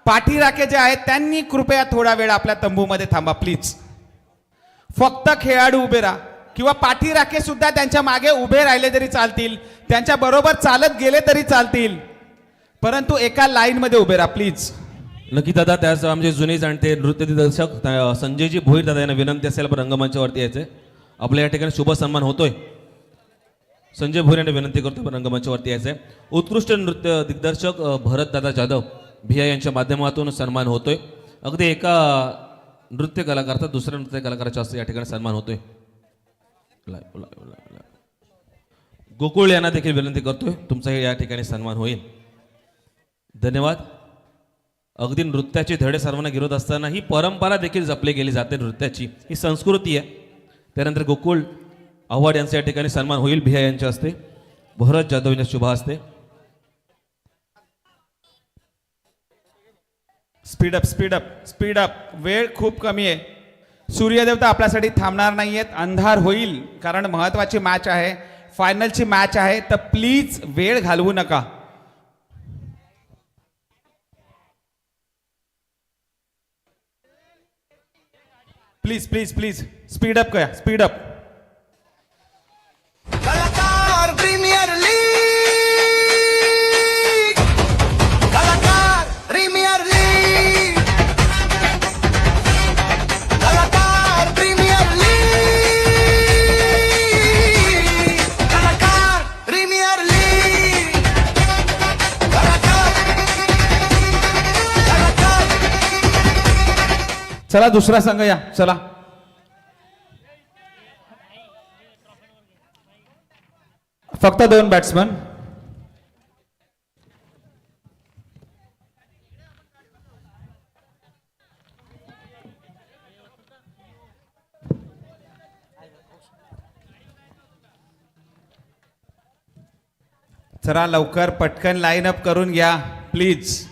पाठीराखे जे आहेत त्यांनी कृपया थोडा वेळ आपल्या तंबूमध्ये थांबा प्लीज. फक्त खेळाडू उभे राहा किंवा पाठीराखे सुद्धा त्यांच्या मागे उभे राहिले तरी चालतील, त्यांच्या बरोबर चालत गेले तरी चालतील, परंतु एका लाईन मध्ये उभे राहा प्लीज. नक्की दादा, त्याच आमचे जुने जाणते नृत्य दिग्दर्शक संजयजी भोईर दादा यांना विनंती असेल पण रंगमंचावरती यायचे. आपल्या या ठिकाणी शुभ सन्मान होतोय. संजय भोईर यांना विनंती करतो पण रंगमंचावरती यायचंय. उत्कृष्ट नृत्य दिग्दर्शक भरत दादा जाधव भिया यांच्या माध्यमातून सन्मान होतोय. अगदी एका नृत्य कलाकारचा दुसऱ्या नृत्य कलाकाराच्या हस्ते या ठिकाणी सन्मान होतोय. गोकुळ यांना देखील विनंती करतोय, तुमचा या ठिकाणी सन्मान होईल. धन्यवाद. अगदी नृत्याचे धडे सर्वांना गिरत असताना ही परंपरा देखील जपली गेली जाते. नृत्याची ही संस्कृती आहे. त्यानंतर गोकुळ आव्हाड यांचा या ठिकाणी सन्मान होईल भिया यांच्या हस्ते, भरत जाधव यांच्या शुभ हस्ते. Speed up speed up speed up. वेळ खूप कमी आहे. सूर्यदेवता आपल्यासाठी थांबणार नाहीयेत. अंधार होईल कारण महत्वाची मॅच आहे, फायनलची मॅच आहे, तर प्लीज वेळ घालवू नका. Please please please speed up करा, स्पीड अप. कलाकार प्रीमियर लीग, कलाकार प्रीमियर लीग, कलाकार प्रीमियर लीग, कलाकार प्रीमियर लीग, कलाकार. चला दुसरा संघ या. चला फक्त 2 बॅट्समन. चला लवकर पटकन लाईन अप करून घ्या प्लीज.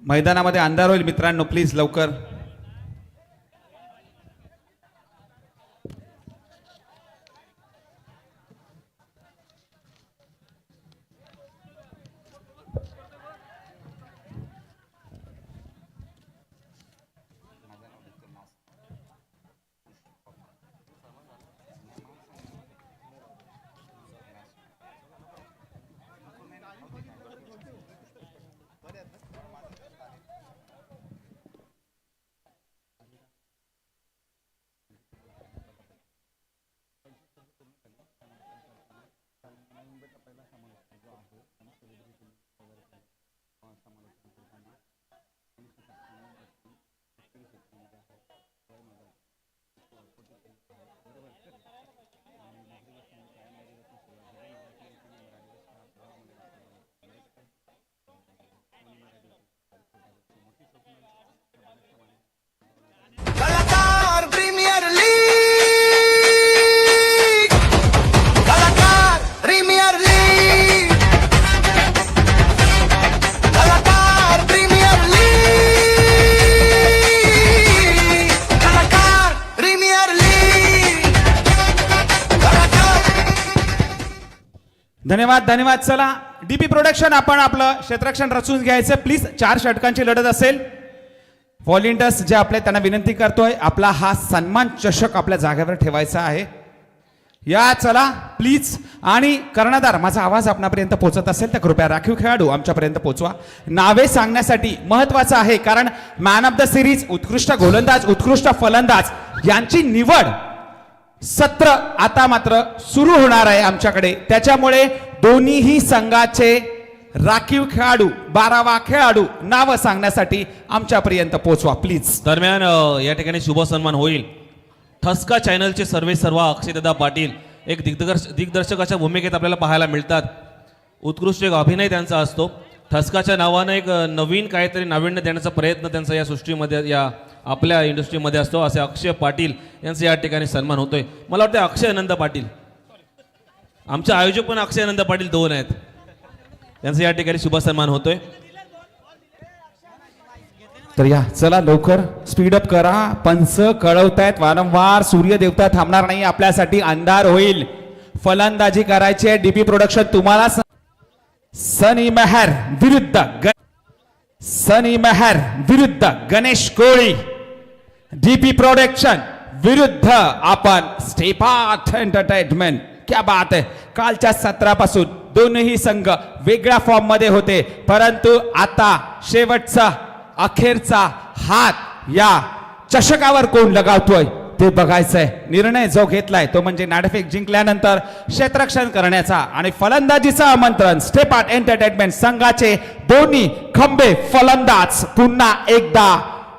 मैदानामध्ये अंधार होईल मित्रांनो, प्लीज लवकर. कलाकार प्रीमियर लीग, कलाकार प्रीमियर लीग, कलाकार प्रीमियर लीग, कलाकार प्रीमियर लीग, कलाकार. धन्यवाद धन्यवाद. चला डीपी प्रोडक्शन, आपण आपलं क्षेत्ररक्षण रचून घ्यायचं प्लीज. 4 षटकांची लढत असेल. व्हॉलिंटियर्स जे आपले त्यांना विनंती करतोय, आपला हा सन्मान चषक आपल्या जागेवर ठेवायचा आहे. या चला प्लीज. आणि कर्णधार, माझा आवाज आपणापर्यंत पोहोचत असेल तर कृपया राखीव खेळाडू आमच्यापर्यंत पोहोचवा. नावे सांगण्यासाठी महत्वाचं आहे कारण मॅन ऑफ द सिरीज, उत्कृष्ट गोलंदाज, उत्कृष्ट फलंदाज यांची निवड सत्र आता मात्र सुरू होणार आहे आमच्याकडे. त्याच्यामुळे दोन्हीही संघाचे राखीव खेळाडू, 12वा खेळाडू नाव सांगण्यासाठी आमच्यापर्यंत पोहोचवा प्लीज. दरम्यान या ठिकाणी शुभ सन्मान होईल. ठसका चॅनलचे सर्वेसर्वा अक्षयदादा पाटील एक दिग्दर्शकाच्या भूमिकेत आपल्याला पाहायला मिळतात. उत्कृष्ट एक अभिनय त्यांचा असतो. ठसकाच्या नावानं एक नवीन काहीतरी नाविन्य देण्याचा प्रयत्न त्यांचा या सृष्टीमध्ये, या आपल्या इंडस्ट्रीमध्ये असतो. असे अक्षय पाटील यांचा या ठिकाणी सन्मान होतोय. मला वाटतं अक्षय आनंद पाटील, आमचे आयोजक पण अक्षय आनंद पाटील 2 आहेत, त्यांचा या ठिकाणी शुभ सन्मान होतोय. तर या चला लवकर स्पीडअप करा. पंच कळवतायत वारंवार, सूर्य देवता थांबणार नाही आपल्यासाठी. अंधार होईल, फलंदाजी करायची आहे. डीपी प्रोडक्शन तुम्हाला. सनी मेहर विरुद्ध सनी मेहर विरुद्ध गणेश कोळी. डीपी प्रोडक्शन विरुद्ध आपण स्टेपार्ट एंटरटेनमेंट. क्या बात आहे. कालच्या सत्रापासून दोन्ही संघ वेगळ्या फॉर्म मध्ये होते, परंतु आता शेवटचा अखेरचा हात या चषकावर कोण लगावतोय ते बघायचंय. निर्णय जो घेतलाय तो म्हणजे नाणेफेक जिंकल्यानंतर क्षेत्ररक्षण करण्याचा आणि फलंदाजीचं आमंत्रण. स्टेप आर्ट एंटरटेनमेंट संघाचे दोन्ही खंबे फलंदाज पुन्हा एकदा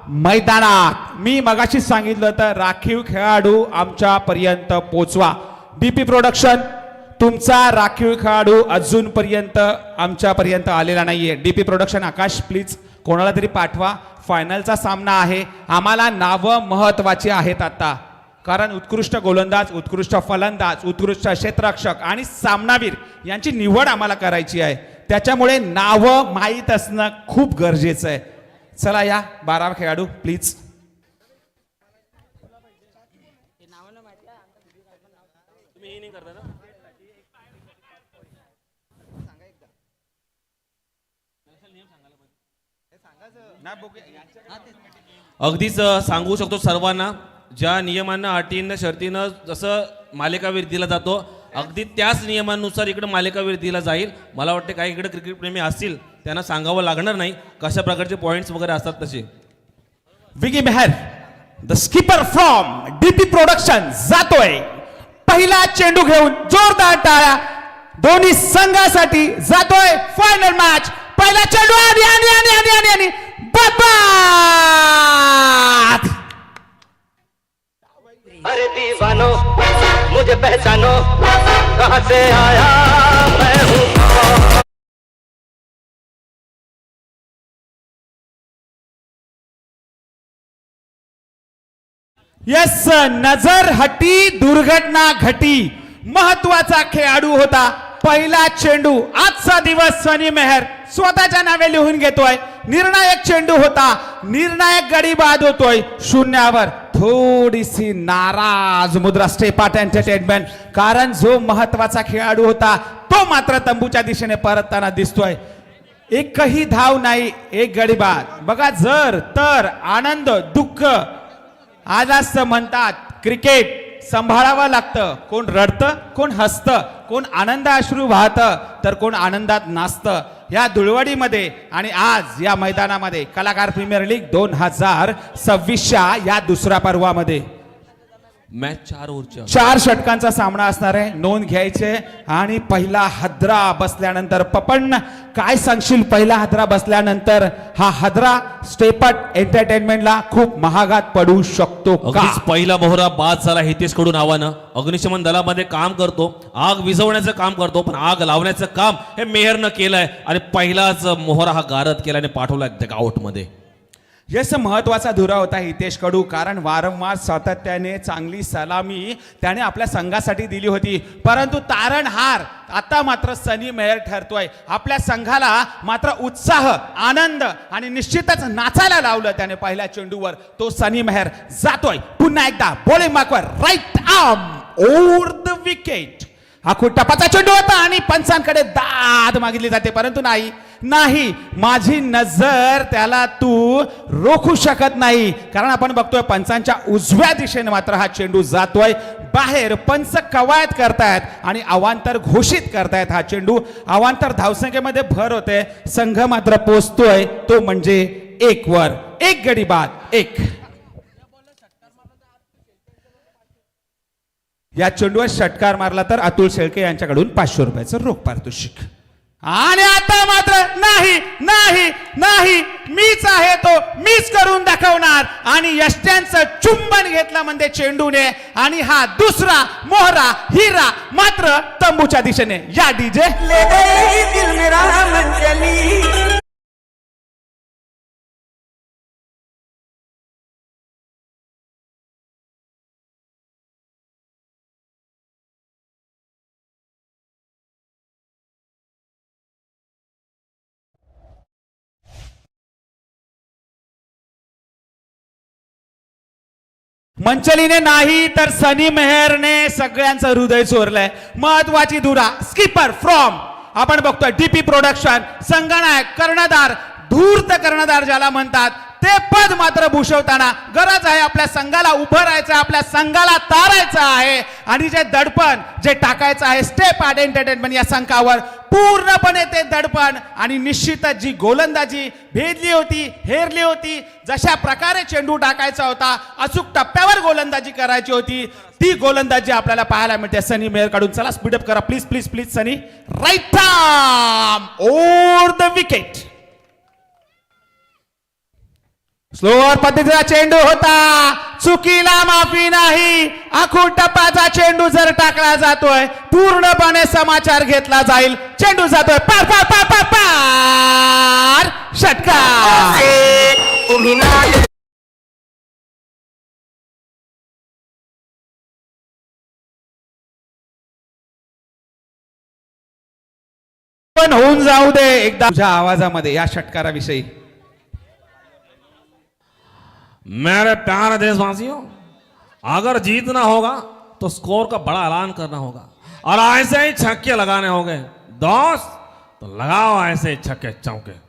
मैदानात. मी मगाशी सांगितलं तर राखीव खेळाडू आमच्या पर्यंत पोचवा. डीपी प्रोडक्शन तुमचा राखीव खेळाडू अजूनपर्यंत आमच्यापर्यंत आलेला नाहीये. डीपी प्रोडक्शन आकाश प्लीज कोणाला तरी पाठवा. फायनलचा सामना आहे. आम्हाला नावं महत्वाची आहेत आता, कारण उत्कृष्ट गोलंदाज, उत्कृष्ट फलंदाज, उत्कृष्ट क्षेत्ररक्षक आणि सामनावीर यांची निवड आम्हाला करायची आहे. त्याच्यामुळे नावं माहीत असणं खूप गरजेचं आहे. चला या 12 खेळाडू प्लीज. अगदीच सांगू शकतो सर्वांना, ज्या नियमांना अटींना शर्तीनं जसं मालिकावीर दिला जातो अगदी त्याच नियमांनुसार इकडे मालिकावीर दिला जाईल. मला वाटते काही इकडे क्रिकेट प्रेमी असतील त्यांना सांगावं लागणार नाही कशा प्रकारचे पॉइंट्स वगैरे असतात तसे. Vicky Meher the skipper from DP production जातोय. पहिला चेंडू घेऊन जोरदार टाळ्या दोन्ही संघासाठी. जातोय फायनल मॅच. पहिला चेंडू आणि आणि आणि आणि आणि आणि बबाद. अरे दीवानो मुझे पहचानो, कहां से आया मैं हूं. यस, नजर हटी दुर्घटना घटी. महत्वाचा खेळाडू होता. पहिला चेंडू. आजचा दिवस सनी मेहर स्वतःच्या नावे लिहून घेतोय. निर्णायक चेंडू होता. निर्णायक गडी बाद होतोय. शून्यावर. थोडीशी नाराज मुद्रा स्टेप आर्ट एंटरटेनमेंट, कारण जो महत्वाचा खेळाडू होता तो मात्र तंबूच्या दिशेने परतताना दिसतोय. एकही धाव नाही, एक गडी बाद. बघा, जर तर आनंद दुःख आज म्हणतात क्रिकेट सांभाळावं लागतं. कोण रडतं, कोण हसतं, कोण आनंद अश्रू वाहतं, तर कोण आनंदात नाचतं. या धुळवडीमध्ये आणि आज या मैदानामध्ये कलाकार प्रीमियर लीग 2026च्या या दुसऱ्या पर्वामध्ये मॅच 4 ओव्हरच्या 4 षटकांचा सामना असणार आहे. नोंद घ्यायचे. आणि पहिला हदरा बसल्यानंतर पपन काय सांगशील? पहिला हदरा बसल्यानंतर हा हदरा स्टेप आर्ट एंटरटेनमेंटला खूप महागात पडू शकतो का? अगदीच पहिला मोहरा बाद झाला हितेश कडून नावानं. अग्निशमन दलामध्ये काम करतो, आग विझवण्याचं काम करतो, पण आग लावण्याचं काम हे मेहरनं केलंय आणि पहिलाच मोहरा हा गारद केल्याने पाठवला आउट मध्ये. यस, महत्वाचा धुरा होता हितेश कडू, कारण वारंवार सातत्याने चांगली सलामी त्याने आपल्या संघासाठी दिली होती. परंतु तारणहार आता मात्र सनी मेहर ठरतोय. आपल्या संघाला मात्र उत्साह, आनंद आणि निश्चितच नाचायला लावलं त्याने पहिल्या चेंडूवर. तो सनी मेहर जातोय पुन्हा एकदा बॉलिंग मार्कवर. Right arm over the wicket. हा खूप टपाचा चेंडू होता आणि पंचांकडे दाद मागितली जाते, परंतु नाही, माझी नजर त्याला तू रोखू शकत नाही, कारण आपण बघतोय पंचांच्या उजव्या दिशेने मात्र हा चेंडू जातोय बाहेर. पंच कवायत करतायत आणि अवांतर घोषित करतायत. हा चेंडू अवांतर धावसंख्येमध्ये भर होते. संघ मात्र पोचतोय तो म्हणजे 1 वर. 1 गडी बाद 1. या चेंडूवर षटकार मारला तर अतुल शेळके यांच्याकडून 500 रुपयाचं रोख पारितोषिक. आणि आता मात्र नाही, मीच आहे तो, मीच करून दाखवणार. आणि यष्ट्यांचं चुंबन घेतलं म्हणजे चेंडूने आणि हा दुसरा मोहरा हिरा मात्र तंबूच्या दिशेने. या डीजे ले गई दिल मेरा मंजली. मंचलीने नाही तर सनी मेहरने सगळ्यांचं हृदय चोरलंय. महत्वाची धुरा. स्कीपर फ्रॉम आपण बघतोय डीपी प्रोडक्शन. संगनायक कर्णधार धूर्त कर्णधार ज्याला म्हणतात ते पद मात्र भूषवताना गरज आहे आपल्या संघाला उभं राहायचं, आपल्या संघाला तारायचं आहे आणि जे दडपण जे टाकायचं आहे स्टेप आर्ट एंटरटेनमेंट या संघावर पूर्णपणे ते दडपण आणि निश्चितच जी गोलंदाजी भेदली होती, हेरली होती, जशा प्रकारे चेंडू टाकायचा होता, अचूक टप्प्यावर गोलंदाजी करायची होती, ती गोलंदाजी आपल्याला पाहायला मिळते सनी मेयर कडून. चला स्पीडअप करा please please please Sunny. Right arm over the wicket. Slower पद्धतीचा चेंडू होता, चुकीला माफी नाही. आखूड टप्प्याचा चेंडू जर टाकला जातोय पूर्णपणे समाचार घेतला जाईल. चेंडू जातोय पार पार पार पार पार षटकार. तुम्ही ना पण होऊन जाऊ दे एकदा तुझ्या आवाजामध्ये या षटकाराविषयी. मेरे प्यारे देशवासियों, अगर जीतना होगा तो स्कोर का बड़ा ऐलान करना होगा और ऐसे ही छक्के लगाने होंगे दोस्त. तो लगाओ ऐसे छक्के चौके.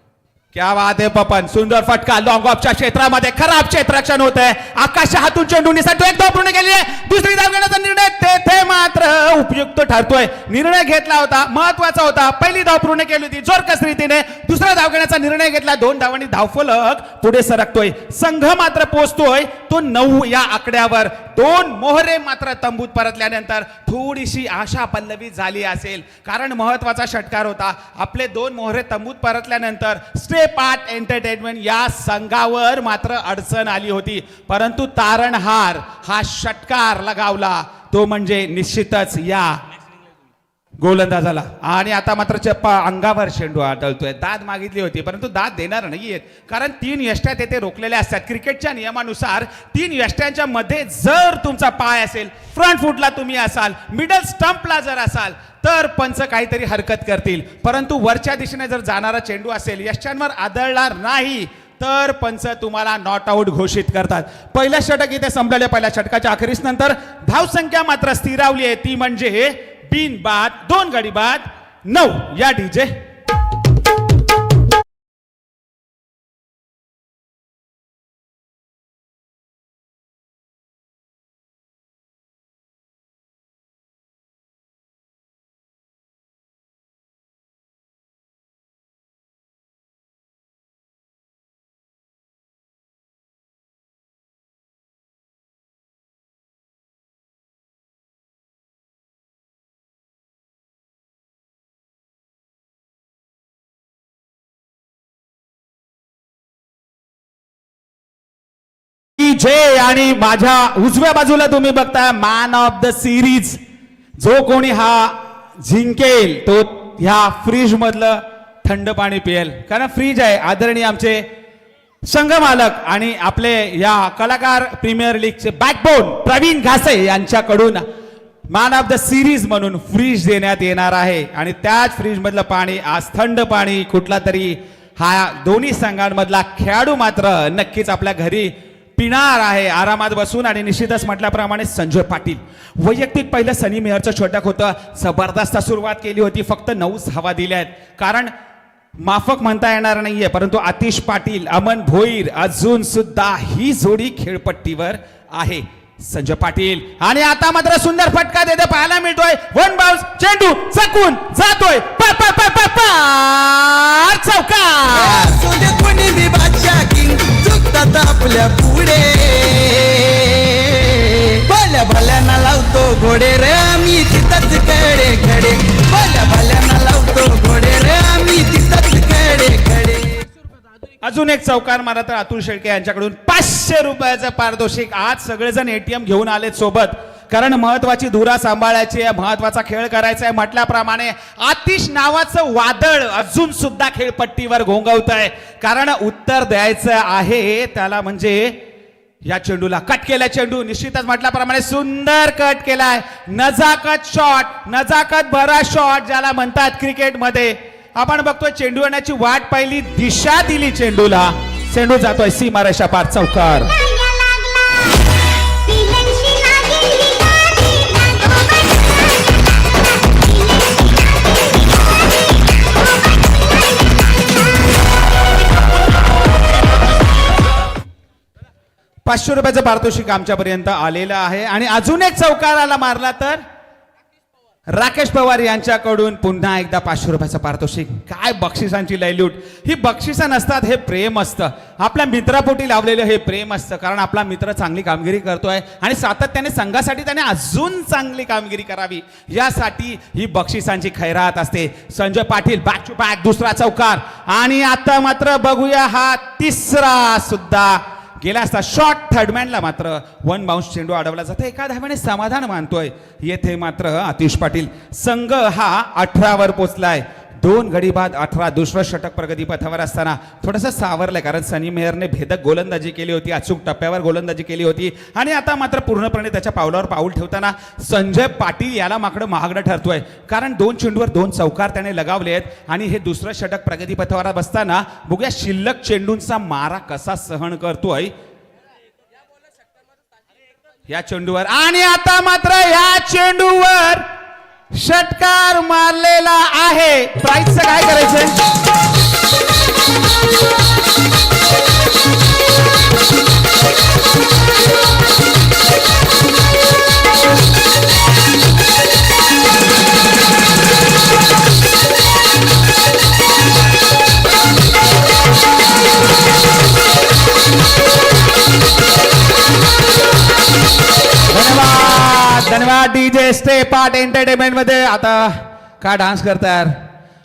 क्या बात आहे पपन, सुंदर फटका लॉंग ऑफच्या क्षेत्रामध्ये खराब क्षेत्ररक्षण होत आहे. आकाशच्या हातून चेंडू निसटतो, एक धाव पूर्ण केली आहे. दुसरी धाव घेण्याचा निर्णय तेथे मात्र उपयुक्त ठरतोय. निर्णय घेतला होता, महत्वाचा होता. पहिली धाव पूर्ण केली होती जोरकस रीतीने, दुसरा धाव घेण्याचा निर्णय घेतला. 2 धावांनी धावफलक पुढे सरकतोय. संघ मात्र पोहोचतोय तो 9 या आकड्यावर. 2 मोहरे मात्र तंबूत परतल्यानंतर थोडीशी आशा पल्लवी झाली असेल, कारण महत्वाचा षटकार होता. आपले 2 मोहरे तंबूत परतल्यानंतर स्टेप आर्ट एंटरटेनमेंट या संघावर मात्र अडचण आली होती, परंतु तारणहार हा षटकार लगावला तो म्हणजे निश्चितच या गोलंदाजाला. आणि आता मात्र चप्पा अंगावर चेंडू आढळतोय. दाद मागितली होती परंतु दाद देणार नाहीयेत, कारण 3 यष्ट्या तेथे रोखलेल्या असतात. क्रिकेटच्या नियमानुसार 3 यष्ट्यांच्या मध्ये जर तुमचा पाय असेल, फ्रंट फुटला तुम्ही असाल, मिडल स्टंपला जर असाल तर पंच काहीतरी हरकत करतील, परंतु वरच्या दिशेने जर जाणारा चेंडू असेल, यष्ट्यांवर आदळणार नाही तर पंच तुम्हाला नॉट आउट घोषित करतात. पहिलं षटक इथे संपलेले. पहिल्या षटकाच्या अखेरीस नंतर धावसंख्या मात्र स्थिरावली आहे, ती म्हणजे बिन बाद 2 गडी बाद 9 या डीजे. जे आणि माझ्या उजव्या बाजूला तुम्ही बघता मॅन ऑफ द सिरीज, जो कोणी हा जिंकेल तो ह्या फ्रीज मधलं थंड पाणी पिएल, कारण फ्रीज आहे. आदरणीय आमचे संघ मालक आणि आपले या कलाकार प्रीमियर लीगचे बॅकबोन प्रवीण घासे यांच्याकडून मॅन ऑफ द सिरीज म्हणून फ्रीज देण्यात येणार आहे. आणि त्याच फ्रीज मधलं पाणी आज थंड पाणी कुठला तरी हा दोन्ही संघांमधला खेळाडू मात्र नक्कीच आपल्या घरी पिणार आहे आरामात बसून. आणि निश्चितच म्हटल्याप्रमाणे संजय पाटील वैयक्तिक पहिलं सनी मेहरचं षटक होतं. जबरदस्त सुरुवात केली होती, फक्त 9 धावा दिल्या आहेत, कारण माफक म्हणता येणार नाहीये, परंतु आतिश पाटील, अमन भोईर अजून सुद्धा ही जोडी खेळपट्टीवर आहे. संजय पाटील आणि आता मात्र सुंदर फटका देते पाहायला मिळतोय. 1 बाउन्स चेंडू चकून जातोय पार पार पार पार पार चौकार. आपल्या पुढे भल्या भल्याना लावतो घोडे रे आम्ही तिथंच कडे खडे. भल्या भल्याना लावतो घोडे रे आम्ही तिथंच कडे खडे. अजून एक चौकार मारा तर अतुल शेळके यांच्याकडून 500 रुपयाचं पारितोषिक. आज सगळेजण एटीएम घेऊन आलेत सोबत, कारण महत्वाची धुरा सांभाळायची आहे, महत्वाचा खेळ करायचा आहे. म्हटल्याप्रमाणे आतिश नावाचं वादळ अजून सुद्धा खेळपट्टीवर घोंगवत आहे, कारण उत्तर द्यायचं आहे त्याला. म्हणजे या चेंडूला कट केला, चेंडू निश्चितच म्हटल्याप्रमाणे सुंदर कट केलाय. नजाकत शॉट, नजाकत भरा शॉट ज्याला म्हणतात क्रिकेटमध्ये. आपण बघतोय चेंडू येण्याची वाट पाहिली, दिशा दिली चेंडूला, चेंडू जातोय सीमारेषा पार चौकार. 500 रुपयाचं पारितोषिक आमच्यापर्यंत आलेलं आहे. आणि अजून एक चौकाराला मारला तर राकेश पवार यांच्याकडून पुन्हा एकदा 500 रुपयाचं पारितोषिक. काय बक्षिसांची लयलूट. ही बक्षिसं नसतात, हे प्रेम असतं. आपल्या मित्रापोटी लावलेलं हे प्रेम असतं, कारण आपला मित्र चांगली कामगिरी करतोय आणि सातत्याने संघासाठी त्याने अजून चांगली कामगिरी करावी यासाठी ही बक्षिसांची खैरात असते. Sanjay Patil back to back दुसरा चौकार. आणि आता मात्र बघूया हा तिसरा सुद्धा गेला असता. शॉर्ट थर्डमॅनला मात्र 1 बाउन्स चेंडू अडवला जातो. एका धावेने समाधान मानतोय. येथे मात्र आतिश पाटील संघ हा 18 वर पोचलाय. 2 गडी बाद 18. दुसरं षटक प्रगतीपथावर असताना थोडंसं सावरलंय, कारण सनी मेहरने भेदक गोलंदाजी केली होती, अचूक टप्प्यावर गोलंदाजी केली होती. आणि आता मात्र पूर्णपणे त्याच्या पावलावर पाऊल ठेवताना संजय पाटील याला माकडं महागडं ठरतोय, कारण 2 चेंडूवर 2 चौकार त्याने लगावले आहेत. आणि हे दुसरं षटक प्रगतीपथावर बसताना बघूया शिल्लक चेंडूंचा मारा कसा सहन करतोय या चेंडूवर. आणि आता मात्र या चेंडूवर षटकार मारलेला आहे. प्राईजचं काय करायचंय? धन्यवाद धन्यवाद डीजे स्टेप आर्ट एंटरटेनमेंट मध्ये. आता काय डान्स करताय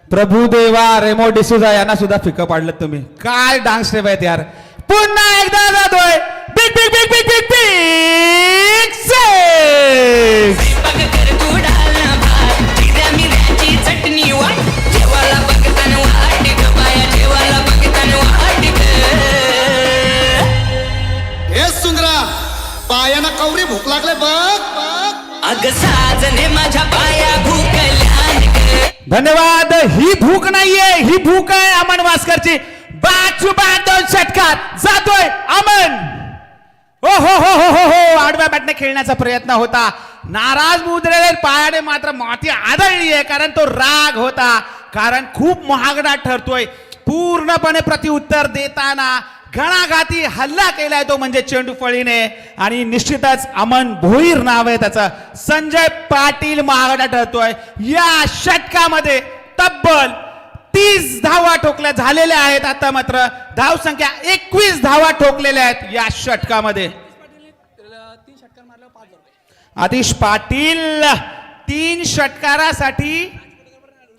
प्रभुदेवा रेमो डिसूजा यांना सुद्धा फिकं पाडलं तुम्ही. काय डान्स स्टेप आहेत यार. पुन्हा एकदा जातोय big big big big big big save. चटणी वाट जेवाला बघताना वाट ग बाया जेवाला बघताना वाट ग. हे सुंदरा पायाना कवरी भूक लागले बघ. अग साजने माझ्या पाया भूकल्यान ग. धन्यवाद. ही भूक नाहीये, ही भूक आहे अमन वास्करची. बॅक टू बॅक 2 षटकार जातोय अमन. हो हो हो हो हो हो. आडव्या बॅटने खेळण्याचा प्रयत्न होता. नाराज मुद्रेले पायाने मात्र माती आदळली आहे, कारण तो राग होता, कारण खूप महागडा ठरतोय. पूर्णपणे प्रत्युत्तर देताना घणाघाती हल्ला केलाय तो म्हणजे चेंडू फळीने. आणि निश्चितच अमन भोईर नाव आहे त्याचं. संजय पाटील महागडा ठरतोय. या षटकामध्ये तब्बल 30 धावा ठोकल्या झालेल्या आहेत. आता मात्र धाव संख्या 21 धावा ठोकलेल्या आहेत या षटकामध्ये. आतिश पाटील 3 षटकारासाठी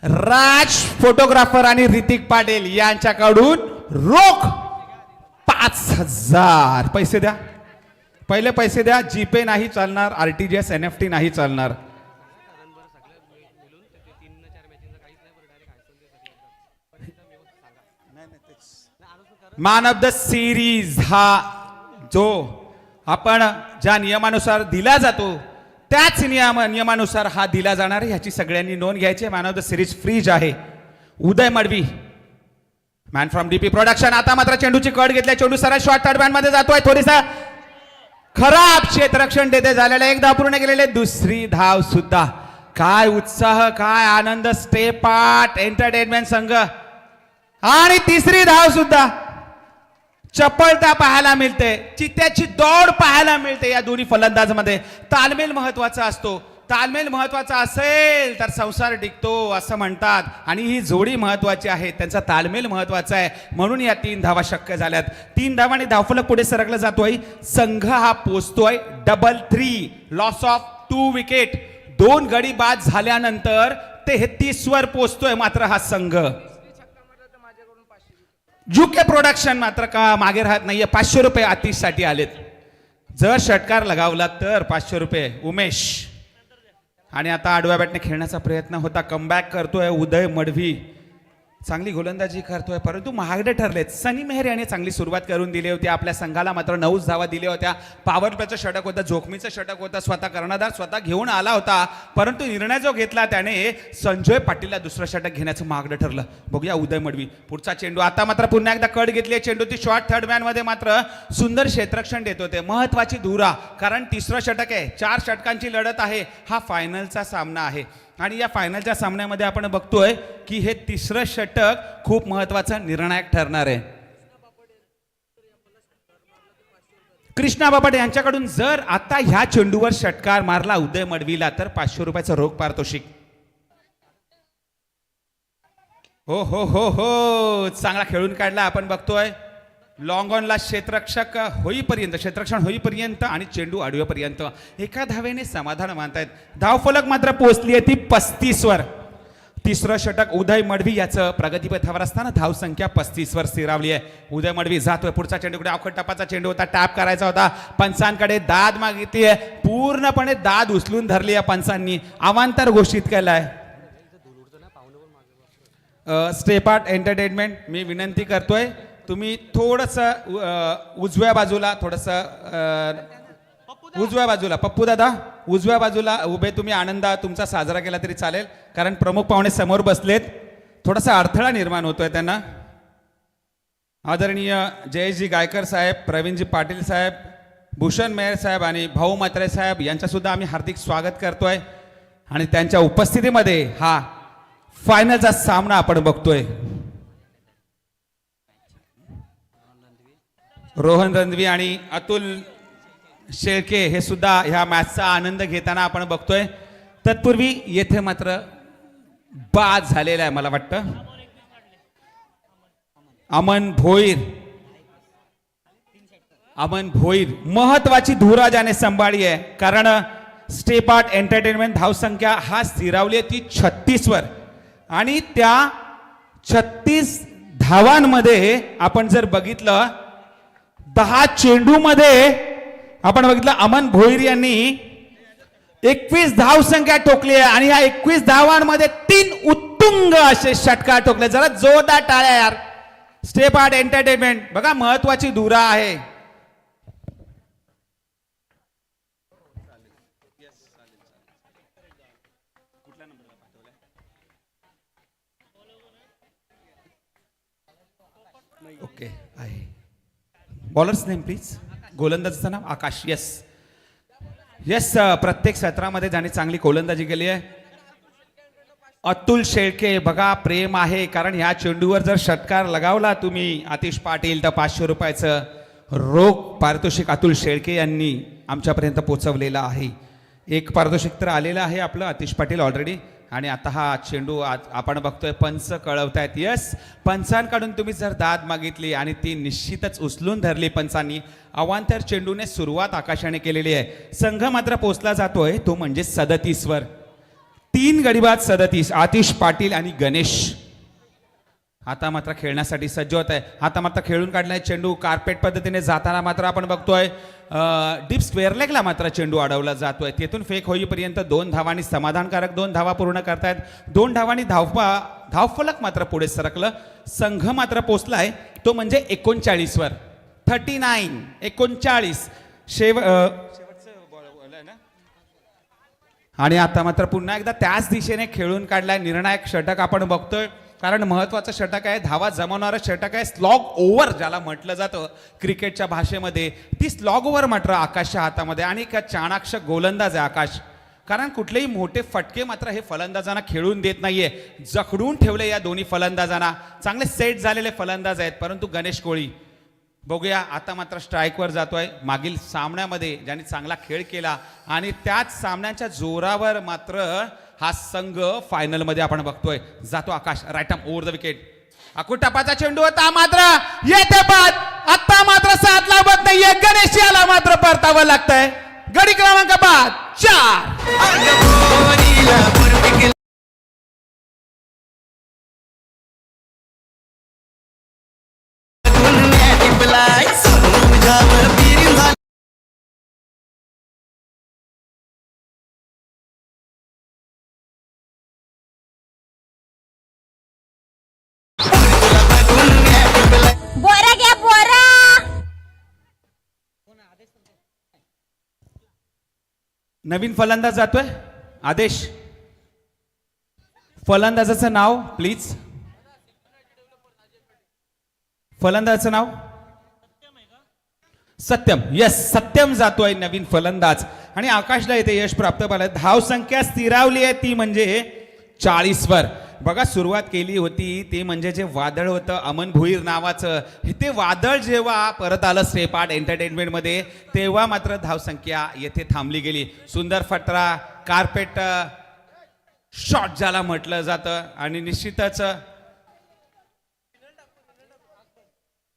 राज फोटोग्राफर आणि ऋतिक पाटील यांच्याकडून रोख 5000 पैसे द्या. पहिले पैसे द्या. जीपे नाही चालणार, RTGS NFT नाही चालणार. मॅन ऑफ द सिरीज हा जो आपण ज्या नियमानुसार दिला जातो त्याच नियमानुसार हा दिला जाणार आहे, ह्याची सगळ्यांनी नोंद घ्यायची. मॅन ऑफ द सिरीज फ्रीज आहे Uday Madvi, man from DP production. आता मात्र चेंडूची कट घेतली. चेंडू सरळ शॉर्ट थर्ड बॅट मध्ये जातोय. थोडीसा खराब क्षेत्ररक्षण देते झालेलं. 1 धाव पूर्ण केलेले. दुसरी धाव सुद्धा. काय उत्साह, काय आनंद. स्टेप आर्ट एंटरटेनमेंट संघ. आणि तिसरी धाव सुद्धा. चपळता पाहायला मिळते, चित्त्याची दौड पाहायला मिळते या दोन्ही फलंदाजांमध्ये. तालमेल महत्वाचा असतो. तालमेल महत्वाचा असेल तर संसार टिकतो असं म्हणतात, आणि ही जोडी महत्वाची आहे, त्यांचा तालमेल महत्वाचा आहे. म्हणून या 3 धावा शक्य झाल्यात. 3 धावांनी धावफलक पुढे सरकला जातोय. संघ हा पोचतोय 3-3. Loss of 2 wicket. 2 गडी बाद झाल्यानंतर 33 वर पोचतोय मात्र हा संघ. जुके प्रोडक्शन मात्र का मागे राहत नाहीये. 500 रुपये आतिशसाठी आलेत. जर षटकार लगावला तर 500 रुपये उमेश. आणि आता आडव्या बॅटने खेळण्याचा प्रयत्न होता. कमबॅक करतोय उदय मडवी. चांगली गोलंदाजी करतोय, परंतु महागडे ठरलेत. सनी मेहर याने चांगली सुरुवात करून दिली होती. आपल्या संघाला मात्र 9 धावा दिल्या होत्या. पॉवर प्लेचं षटक होतं, जोखमीचं षटक होतं. स्वतः कर्णधार स्वतः घेऊन आला होता, परंतु निर्णय जो घेतला त्याने संजय पाटीलला दुसरं षटक घेण्याचं महागडं ठरलं. बघूया उदय मडवी. पुढचा चेंडू. आता मात्र पुन्हा एकदा कट घेतली. चेंडूची शॉर्ट थर्ड मॅन मध्ये मात्र सुंदर क्षेत्ररक्षण देत होते. महत्वाची धुरा, कारण तिसरं षटक आहे. 4 षटकांची लढत आहे. हा फायनलचा सामना आहे, आणि या फायनलच्या सामन्यामध्ये आपण बघतोय की हे तिसरं षटक खूप महत्वाचं निर्णायक ठरणार आहे. कृष्णा बापट यांच्याकडून जर आता ह्या चेंडूवर षटकार मारला उदय मडवीला तर 500 रुपयाचं रोख पारितोषिक. हो हो हो हो, चांगला खेळून काढला. आपण बघतोय लॉंग ऑनला क्षेत्ररक्षण होईपर्यंत आणि चेंडू आडव्यापर्यंत एका धावेने समाधान मानतायत. धावफलक मात्र पोहोचली आहे ती 35 वर. तिसरं षटक उदय मडवी याचं प्रगतीपथावर असताना धावसंख्या 35 वर स्थिरावली आहे. उदय मडवी जातोय पुढचा चेंडूकडे. अवखट टपाचा चेंडू होता, टॅप करायचा होता. पंचांकडे दाद मागितली आहे, पूर्णपणे दाद उचलून धरली आहे पंचांनी. अवांतर घोषित केलाय. स्टेप आर्ट एंटरटेनमेंट मी विनंती करतोय तुम्ही थोडंसं उजव्या बाजूला उजव्या बाजूला पप्पू दादा उजव्या बाजूला उभे तुम्ही आनंद तुमचा साजरा केला तरी चालेल, कारण प्रमुख पाहुणे समोर बसलेत. थोडासा अडथळा निर्माण होतोय त्यांना. आदरणीय जयेशजी गायकर साहेब, प्रवीणजी पाटील साहेब, भूषण मेहर साहेब आणि भाऊ म्हात्रे साहेब यांचं सुद्धा आम्ही हार्दिक स्वागत करतोय. आणि त्यांच्या उपस्थितीमध्ये हा फायनलचा सामना आपण बघतोय. रोहन रणवी आणि अतुल शेळके हे सुद्धा ह्या मॅचचा आनंद घेताना आपण बघतोय. तत्पूर्वी येथे मात्र बाद झालेला आहे मला वाटतं. अमन भोईर महत्वाची धुरा ज्याने सांभाळली आहे, कारण स्टेप आर्ट एंटरटेनमेंट धावसंख्या हा स्थिरावली आहे ती 36 वर. आणि त्या 36 धावांमध्ये आपण जर बघितलं 10 चेंडूमध्ये आपण बघितलं अमन भोईर यांनी 21 धावसंख्या ठोकली आहे. आणि या 21 धावांमध्ये 3 उत्तुंग असे षटकार ठोकले. जरा जोरदार टाळ्या यार. स्टेप आर्ट एंटरटेनमेंट बघा महत्वाची धुरा आहे. ओके आहे. Bowlers name please. गोलंदाजाचं नाव आकाश. येस प्रत्येक सत्रामध्ये ज्याने चांगली गोलंदाजी केली आहे अतुल शेळके. बघा प्रेम आहे, कारण ह्या चेंडूवर जर षटकार लगावला तुम्ही आतिश पाटील तर 500 रुपयाचं रोख पारितोषिक अतुल शेळके यांनी आमच्यापर्यंत पोहोचवलेलं आहे. एक पारितोषिक तर आलेलं आहे आपलं आतिश पाटील ऑलरेडी. आणि आता हा चेंडू आपण बघतोय पंच कळवतायत. यस, पंचांकडून तुम्ही जर दाद मागितली आणि ती निश्चितच उचलून धरली पंचांनी. अवांतर चेंडूने सुरुवात आकाशाने केलेली आहे. संघ मात्र पोचला जातोय तो म्हणजे 37 वर. 3 गडीबाद 37 आतिश पाटील आणि गणेश आता मात्र खेळण्यासाठी सज्ज होत आहे. आता मात्र खेळून काढलाय चेंडू कार्पेट पद्धतीने जाताना मात्र आपण बघतोय डीप स्क्वेअर लेगला मात्र चेंडू अडवला जातोय. तेथून फेक होईपर्यंत 2 धावांनी समाधानकारक 2 धावा पूर्ण करतायत. 2 धावांनी धावफलक मात्र पुढे सरकलं. संघ मात्र पोचलाय तो म्हणजे 39 वर. 39 आणि आता मात्र पुन्हा एकदा त्याच दिशेने खेळून काढलाय. निर्णायक षटक आपण बघतोय, कारण महत्वाचं षटक आहे, धावा जमवणारं षटक आहे. स्लॉग ओव्हर ज्याला म्हटलं जातं क्रिकेटच्या भाषेमध्ये, ती स्लॉग ओव्हर मात्र आकाशच्या हातामध्ये. आणि एक चाणाक्ष गोलंदाज आहे आकाश, कारण कुठलेही मोठे फटके मात्र हे फलंदाजांना खेळून देत नाहीये. जखडून ठेवले या दोन्ही फलंदाजांना. चांगले सेट झालेले फलंदाज आहेत, परंतु गणेश कोळी बघूया आता मात्र स्ट्राईकवर जातोय. मागील सामन्यामध्ये ज्यांनी चांगला खेळ केला आणि त्याच सामन्याच्या जोरावर मात्र हा संघ फायनल मध्ये आपण बघतोय. जातो Akash, right arm over the wicket. अकुटापाचा चेंडू होता मात्र येते बाद. आता मात्र 7 लावत नाहीये. गणेश याला मात्र परतावं लागतंय. गडी क्रमांक 4. बोरा घ्या बोरा. नवीन फलंदाज जातोय. आदेश, फलंदाजाचं नाव प्लीज. फलंदाजाचं नाव सत्यम. यस, सत्यम जातोय नवीन फलंदाज. आणि आकाशला येथे यश प्राप्त झालं. धाव संख्या स्थिरावली आहे ती म्हणजे 40 वर. बघा सुरुवात केली होती ते म्हणजे जे वादळ होतं अमन भोईर नावाचं, हे ते वादळ जेव्हा परत आलं स्टेपार्ट एंटरटेनमेंटमध्ये तेव्हा मात्र धावसंख्या येथे थांबली गेली. सुंदर फटरा कार्पेट शॉट ज्याला म्हटलं जातं आणि निश्चितच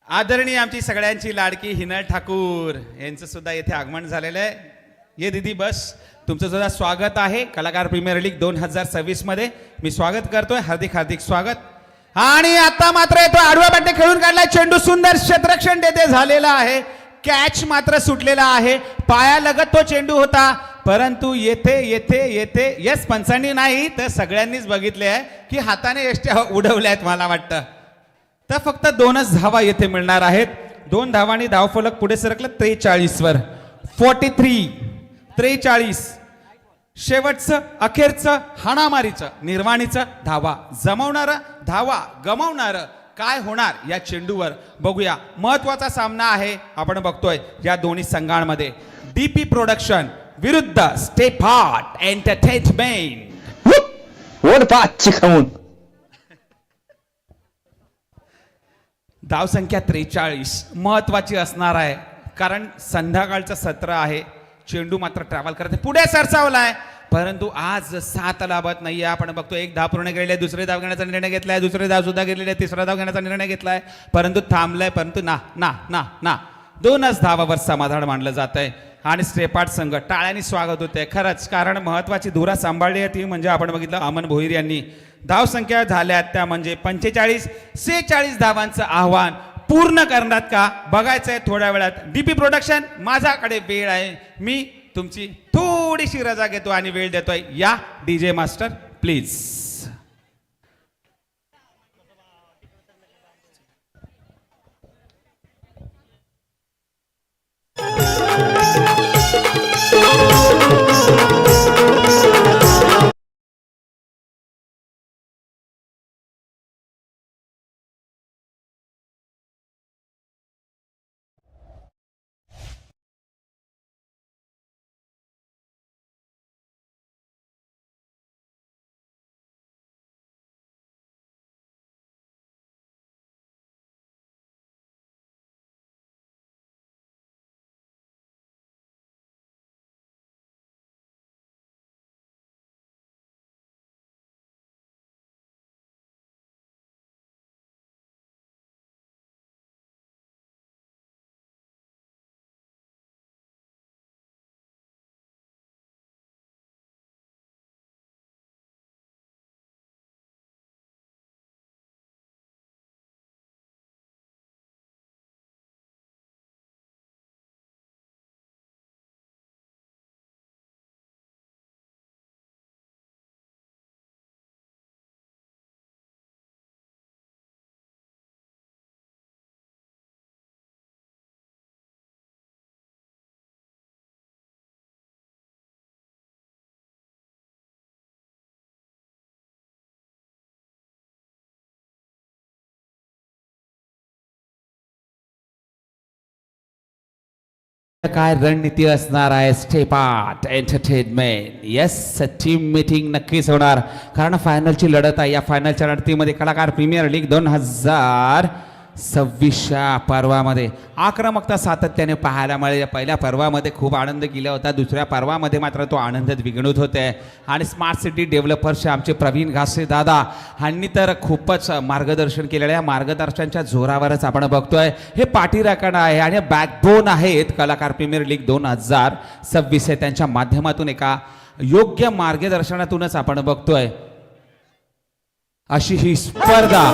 आदरणीय आमची सगळ्यांची लाडकी हिनल ठाकूर यांचं सुद्धा येथे आगमन झालेलं आहे. ये दीदी बस तुमचं सुद्धा स्वागत आहे कलाकार प्रीमियर लीग 2026 मध्ये. मी स्वागत करतोय, हार्दिक हार्दिक स्वागत. आणि आता मात्र येतो आडवा बॅटने खेळून काढलाय चेंडू, सुंदर क्षेत्ररक्षण तेथे झालेला आहे. कॅच मात्र सुटलेला आहे, पायालगत तो चेंडू होता, परंतु येथे येथे येथे यस पंचांनी नाही तर सगळ्यांनीच बघितले आहे की हाताने यष्ट्या उडवल्यात. मला वाटतं तर फक्त 2च धावा येथे मिळणार आहेत. 2 धावांनी धावफलक पुढे सरकलं 43 वर. 43 शेवटचं अखेरचं हाणामारीचं निर्वाणीचं धावा जमवणारं धावा गमावणारं काय होणार या चेंडूवर बघूया. महत्वाचा सामना आहे आपण बघतोय या दोन्ही संघांमध्ये. डीपी प्रोडक्शन विरुद्ध स्टेपार्ट एंटरटेनमेंट. ओढ पाच खाऊन धावसंख्या 43 महत्वाची असणार आहे कारण संध्याकाळचं सत्र आहे. चेंडू मात्र ट्रॅव्हल करते पुढे सरसावलाय, परंतु आज 7 लाभत नाहीये. आपण बघतो 1 धाव पूर्ण केलेली आहे, दुसरे धाव घेण्याचा निर्णय घेतलाय, दुसरे धाव सुद्धा घेतलेले आहे, तिसरा धाव घेण्याचा निर्णय घेतलाय, परंतु थांबलाय. परंतु ना ना ना ना 2च धावावर समाधान मानलं जात आहे आणि स्टेपार्ट संघ टाळ्यांनी स्वागत होते खरंच, कारण महत्वाची धुरा सांभाळली आहे ती म्हणजे आपण बघितलं अमन भोईर यांनी. धावसंख्या झाल्या त्या म्हणजे 45-46 धावांचं आव्हान पूर्ण करणार का बघायचंय थोड्या वेळात. डीपी प्रोडक्शन माझ्याकडे वेळ आहे, मी तुमची थोडीशी रजा घेतो आणि वेळ देतोय. या डीजे मास्टर प्लीज. काय रणनीती असणार आहे स्टेपार्ट एंटरटेनमेंट. येस टीम मीटिंग नक्कीच होणार कारण फायनलची लढत आहे. या फायनलच्या लढतीमध्ये कलाकार प्रीमियर लीग 2026 पर्वामध्ये आक्रमकता सातत्याने पाहायला मिळेल. पहिल्या पर्वामध्ये खूप आनंद केला होता, दुसऱ्या पर्वामध्ये मात्र तो आनंद द्विगुणित होते. आणि स्मार्ट सिटी डेव्हलपर्सचे आमचे प्रवीण घासे दादा ह्यांनी तर खूपच मार्गदर्शन केलेलं आहे. मार्गदर्शनाच्या जोरावरच आपण बघतोय हे पाठीराखण आहे आणि बॅकबोन आहेत कलाकार प्रीमियर लीग 2026 आहे. त्यांच्या माध्यमातून एका योग्य मार्गदर्शनातूनच आपण बघतोय अशी ही स्पर्धा.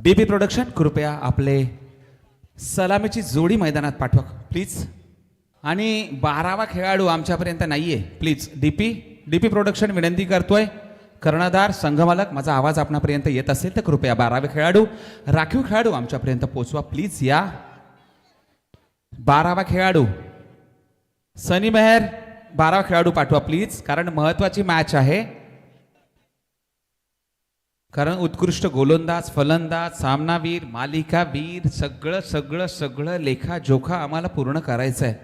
डीपी प्रोडक्शन कृपया आपले सलामीची जोडी मैदानात पाठवा प्लीज. आणि 12वा खेळाडू आमच्यापर्यंत नाहीये प्लीज. डीपी प्रोडक्शन विनंती करतोय, कर्णधार संघमालक माझा आवाज आपणापर्यंत येत असेल तर कृपया 12वे खेळाडू राखीव खेळाडू आमच्यापर्यंत पोहोचवा प्लीज. या 12वा खेळाडू सनी मेहर 12वा खेळाडू पाठवा प्लीज, कारण महत्वाची मॅच आहे. कारण उत्कृष्ट गोलंदाज, फलंदाज, सामनावीर, मालिकावीर सगळं सगळं सगळं लेखाजोखा आम्हाला पूर्ण करायचं आहे.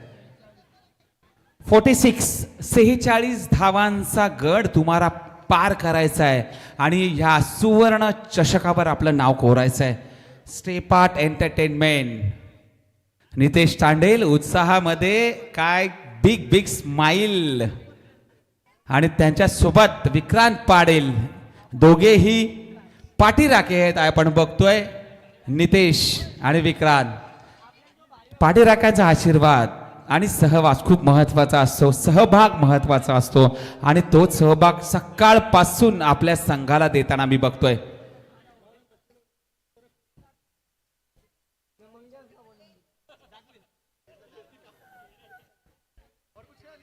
46 धावांचा गड तुम्हाला पार करायचा आहे आणि ह्या सुवर्ण चषकावर आपलं नाव कोरायचं आहे. स्टेपार्ट एंटरटेनमेंट, नितेश तांडेल उत्साहामध्ये काय बिग बिग स्माइल आणि त्यांच्या सोबत विक्रांत पाडेल, दोघेही पाठीराखे आहेत. आपण बघतोय नितेश आणि विक्रांत. पाठीराख्यांचा आशीर्वाद आणि सहवास खूप महत्वाचा असतो, सहभाग महत्वाचा असतो आणि तोच सहभाग सकाळपासून आपल्या संघाला देताना मी बघतोय.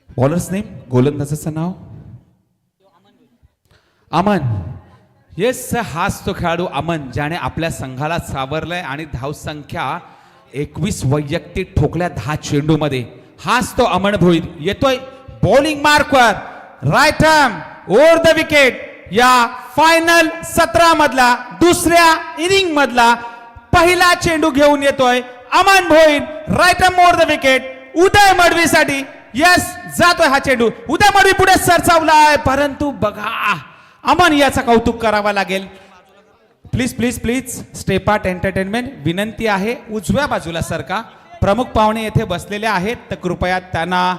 बॉलर्स नेम, गोलंदाजाचं नाव अमन. येस, हाच तो खेळाडू अमन ज्याने आपल्या संघाला सावरलंय आणि धावसंख्या 21 वैयक्तिक ठोकल्या 10 चेंडूमध्ये. हाच तो अमन भोईर येतोय बॉलिंग मार्कवर, right arm over the wicket. या फायनल 17 मधला दुसऱ्या इनिंग मधला पहिला चेंडू घेऊन येतोय Aman Bhoir, right arm over the wicket Uday मडवीसाठी. यस, जातोय हा चेंडू. उदय मडवी पुढे सरसावलाय, परंतु बघा अमन याचा कौतुक करावा लागेल. प्लीज प्लीज प्लीज स्टेपार्ट एंटरटेनमेंट विनंती आहे उजव्या बाजूला सरका. प्रमुख पाहुणे येथे बसलेले आहेत तर कृपया त्यांना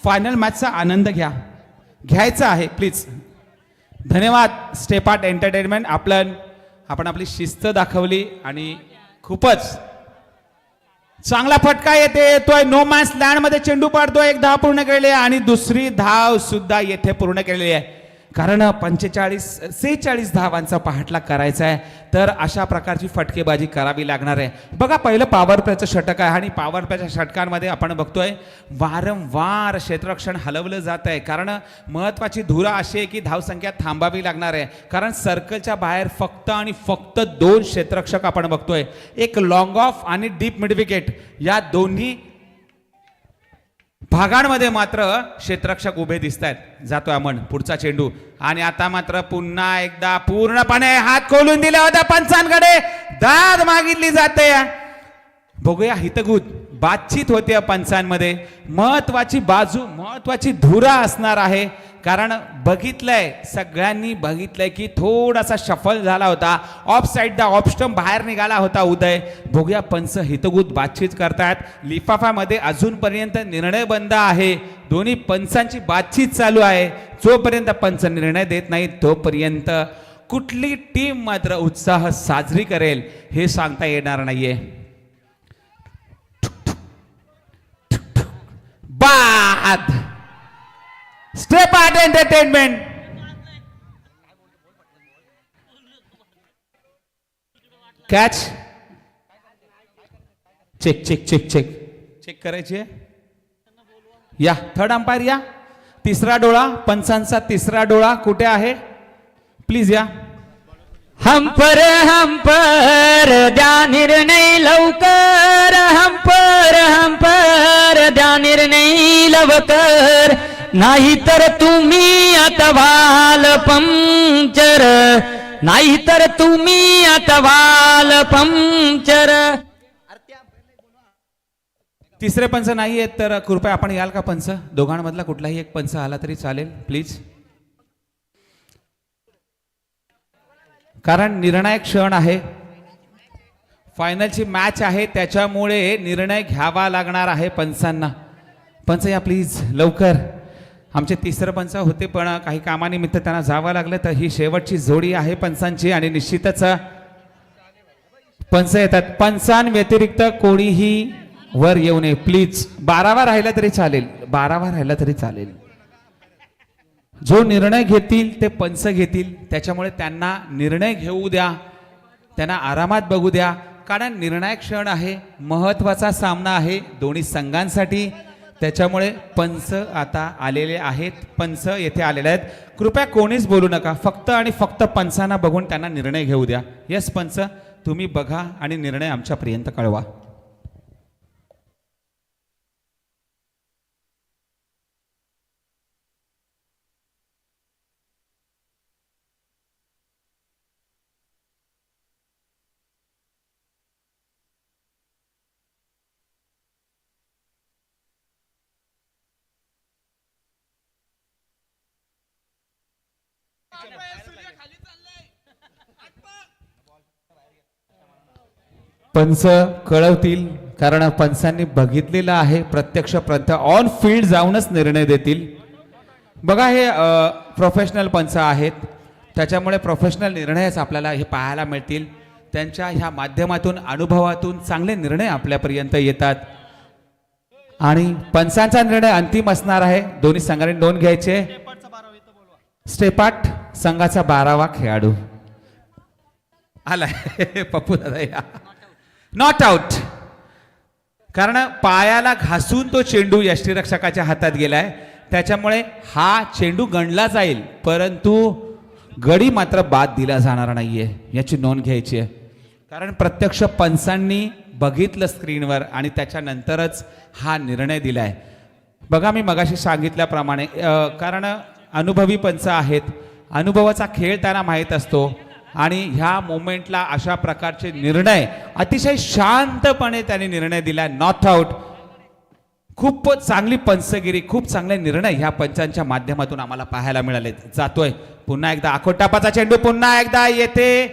फायनल मॅचचा आनंद घ्यायचा आहे प्लीज. धन्यवाद स्टेपार्ट एंटरटेनमेंट. आपण आपली शिस्त दाखवली आणि खूपच चांगला फटका येतोय. नो मॅच लँड मध्ये चेंडू पाडतोय. 1 धाव पूर्ण केली आणि दुसरी धाव सुद्धा येथे पूर्ण केलेली आहे. कारण 46 धावांचा पाठलाग करायचा आहे तर अशा प्रकारची फटकेबाजी करावी लागणार आहे. बघा पहिलं पॉवर प्लेचं षटक आहे आणि पॉवर प्लेच्या षटकांमध्ये आपण बघतोय वारंवार क्षेत्ररक्षण हलवलं जात आहे. कारण महत्वाची धुरा अशी आहे की धावसंख्या थांबावी लागणार आहे. कारण सर्कलच्या बाहेर फक्त आणि फक्त 2 क्षेत्ररक्षक आपण बघतोय. एक लॉंग ऑफ आणि डीप मिड विकेट या दोन्ही भागांमध्ये मात्र क्षेत्ररक्षक उभे दिसत आहेत. जातोय अमन, पुढचा चेंडू आणि आता मात्र पुन्हा एकदा पूर्णपणे हात खोलून दिला होता पंचांकडे, दाद मागितली जाते. बघूया हितगुज बातचीत होते पंचांमध्ये. महत्वाची बाजू, महत्वाची धुरा असणार आहे. कारण बघितलंय, सगळ्यांनी बघितलंय की थोडासा शफल झाला होता. Of side the off stump बाहेर निघाला होता उदय. बघूया पंच हितगुज बातचीत करतात. लिफाफ्यामध्ये अजूनपर्यंत निर्णय बंद आहे. दोन्ही पंचांची बातचीत चालू आहे. जोपर्यंत पंच निर्णय देत नाही तोपर्यंत कुठली टीम मात्र उत्साह साजरी करेल हे सांगता येणार नाहीये. बाद स्टेपार्ट entertainment. Catch check check check check check करायची. या थर्ड अंपायर या. तिसरा डोळा, पंचांचा तिसरा डोळा कुठे आहे प्लीज या. हंपर द्या निर्णय लवकर, हंपर द्या निर्णय लवकर, नाहीतर तुम्ही आता व्हाल पंक्चर, नाहीतर तुम्ही आता व्हाल पंक्चर. तिसरे पंच नाही आहेत तर कृपया आपण याल का पंच? दोघांमधला कुठलाही एक पंच आला तरी चालेल प्लीज. कारण निर्णायक क्षण आहे, फायनलची मॅच आहे, त्याच्यामुळे निर्णय घ्यावा लागणार आहे पंचांना. पंच या प्लीज लवकर. आमचे तिसरे पंच होते पण काही कामानिमित्त त्यांना जावं लागलं तर ही शेवटची जोडी आहे पंचांची आणि निश्चितच पंच येतात. पंचांव्यतिरिक्त कोणीही वर येऊ नये प्लीज. 12वा राहिला तरी चालेल, 12वा राहिला तरी चालेल. जो निर्णय घेतील ते पंच घेतील, त्याच्यामुळे त्यांना निर्णय घेऊ द्या, त्यांना आरामात बघू द्या. कारण निर्णायक क्षण आहे, महत्वाचा सामना आहे दोन्ही संघांसाठी, त्याच्यामुळे पंच आता आलेले आहेत. पंच येथे आलेले आहेत. कृपया कोणीच बोलू नका, फक्त आणि फक्त पंचांना बघून त्यांना निर्णय घेऊ द्या. यस पंच, तुम्ही बघा आणि निर्णय आमच्यापर्यंत कळवा. पंच कळवतील, कारण पंचांनी बघितलेलं आहे प्रत्यक्ष ऑन फील्ड जाऊनच निर्णय देतील. बघा हे प्रोफेशनल पंच आहेत, त्याच्यामुळे प्रोफेशनल निर्णयच आपल्याला हे पाहायला मिळतील. त्यांच्या ह्या माध्यमातून अनुभवातून चांगले निर्णय आपल्यापर्यंत येतात आणि पंचांचा निर्णय अंतिम असणार आहे. दोन्ही संघाने नोंद घ्यायचे. स्टेपाट संघाचा 12वा खेळाडू आलाय पप्पू दादा या. नॉट आउट, कारण पायाला घासून तो चेंडू यष्टीरक्षकाच्या हातात गेलाय, त्याच्यामुळे हा चेंडू गणला जाईल, परंतु गडी मात्र बाद दिला जाणार नाहीये, याची नोंद घ्यायची आहे. कारण प्रत्यक्ष पंचांनी बघितलं स्क्रीनवर आणि त्याच्यानंतरच हा निर्णय दिलाय. बघा मी मगाशी सांगितल्याप्रमाणे कारण अनुभवी पंच आहेत, अनुभवाचा खेळ त्यांना माहीत असतो आणि ह्या मोमेंटला अशा प्रकारचे निर्णय अतिशय शांतपणे त्यांनी निर्णय दिलाय. Not out. खूप चांगली पंचगिरी, खूप चांगले निर्णय ह्या पंचांच्या माध्यमातून आम्हाला पाहायला मिळाले. जातोय पुन्हा एकदा आखोटापाचा चेंडू, पुन्हा एकदा येते.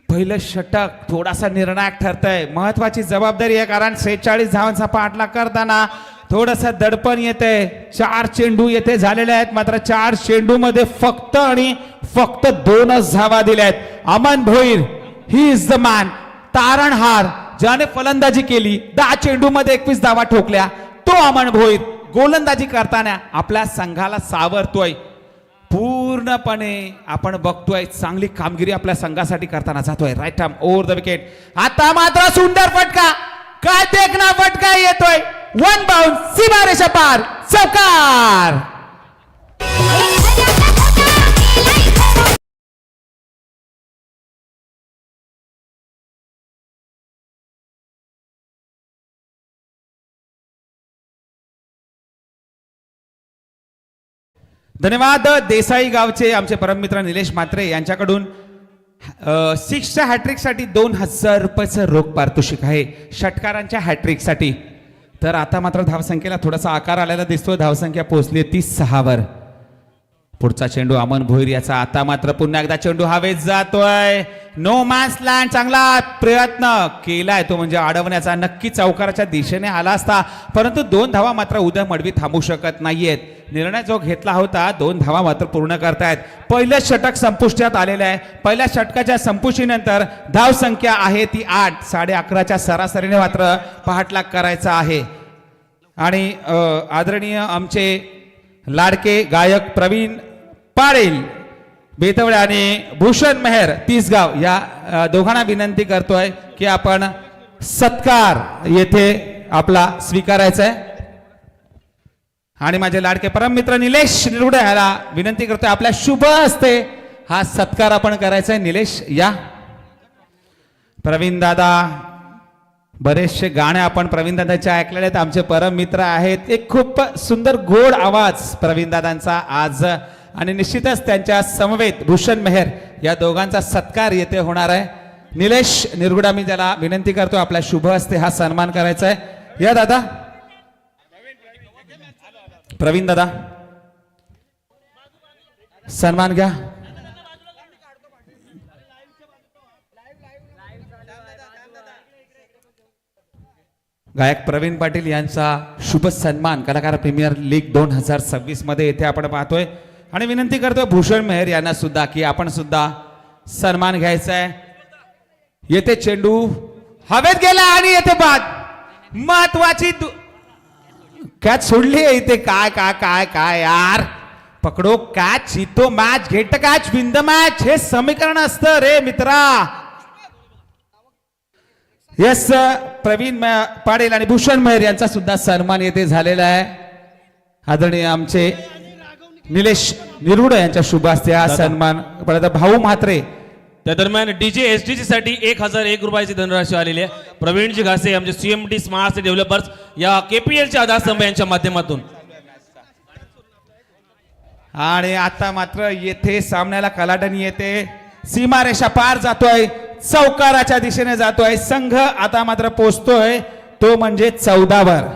पहिलं षटक थोडासा निर्णायक ठरतंय, महत्वाची जबाबदारी आहे, कारण 46 धावांचा पाठलाग करताना थोडंसं दडपण येते. 4 चेंडू येथे झालेले आहेत, मात्र 4 चेंडू मध्ये फक्त आणि फक्त 2च धावा दिल्या आहेत. Aman Bhoir he is the man, तारणहार ज्याने फलंदाजी केली, 10 चेंडू मध्ये 21 धावा ठोकल्या, तो अमन भोईर गोलंदाजी करताना आपल्या संघाला सावरतोय. पूर्णपणे आपण बघतोय चांगली कामगिरी आपल्या संघासाठी करताना जातोय. Right arm over the wicket. आता मात्र सुंदर फटका, काय देखना फटका येतोय. 1 बाउंड, सीमारेषा पार, चौकार. धन्यवाद. देसाई गावचे आमचे परममित्र निलेश म्हात्रे यांच्याकडून 6च्या हॅट्रिकसाठी 2000 रुपयाचं रोख पारितोषिक आहे षटकारांच्या हॅट्रिकसाठी. तर आता मात्र धावसंख्येला थोडासा आकार आलेला दिसतोय, धावसंख्या पोहोचली 36 वर. पुढचा चेंडू अमन भोईर याचा. आता मात्र पुन्हा एकदा चेंडू हवेत जातोय. No man's land. चांगला प्रयत्न केलाय तो, म्हणजे अडवण्याचा, नक्की चौकाराच्या दिशेने आला असता, परंतु 2 धावा मात्र उद्या मडवी थांबू शकत नाहीयेत. निर्णय जो घेतला होता 2 धावा मात्र पूर्ण करतायत. पहिलं षटक संपुष्टात आलेलं आहे. पहिल्या षटकाच्या संपुष्टीनंतर धावसंख्या आहे ती 8. 11:30च्या सरासरीने मात्र पाठलाग करायचा आहे. आणि आदरणीय आमचे लाडके गायक प्रवीण पाटील बेतवडे आणि भूषण मेहर तिसगाव या दोघांना विनंती करतोय की आपण सत्कार येथे आपला स्वीकारायचा आहे. आणि माझे लाडके परममित्र निलेश निरुडे याला विनंती करतोय आपल्या शुभ हस्ते हा सत्कार आपण करायचा आहे. निलेश या. प्रवीण दादा, बरेचसे गाणे आपण प्रवीण दादाचे ऐकलेले आहेत, आमचे परम मित्र आहेत. एक खूप सुंदर गोड आवाज प्रवीण दादांचा आज, आणि निश्चितच त्यांच्या समवेत भूषण मेहर या दोघांचा सत्कार येथे होणार आहे. निलेश निरगुडा मी त्याला विनंती करतो आपल्या शुभ हस्ते हा सन्मान करायचा आहे. या दादा. प्रवीण दादा सन्मान घ्या. गायक प्रवीण पाटील यांचा शुभ सन्मान कलाकार प्रीमियर लीग 2026 मध्ये येथे आपण पाहतोय. आणि विनंती करतोय भूषण मेहर यांना सुद्धा की आपण सुद्धा सन्मान घ्यायचा आहे. येथे चेंडू हवेत गेला आणि येथे बाद. महत्वाची कॅच सोडली आहे इथे. काय काय काय काय यार, पकडो कॅच, जीतो मॅच, घेट कॅच, विन द मॅच, हे समीकरण असतं रे मित्रा. यस, प्रवीण पाटील आणि भूषण मेहर यांचा सुद्धा सन्मान येथे झालेला आहे. आदरणीय आमचे निलेश निरुडे यांच्या शुभ हस्ते हा सन्मान. भाऊ म्हात्रे. त्या दरम्यान डीजे एसडीसी साठी 1001 रुपयाची धनराशी आलेली आहे. प्रवीणजी घासे आमचे सीएमडी स्मार्ट सिटी डेव्हलपर्स या केपीएलच्या आधारस्तंभ यांच्या माध्यमातून. आणि आता मात्र येथे सामन्याला कलाटणी येते. सीमारेषा पार जातोय, चौकाराच्या दिशेने जातोय. संघ आता मात्र पोहोचतोय तो म्हणजे 14 वर.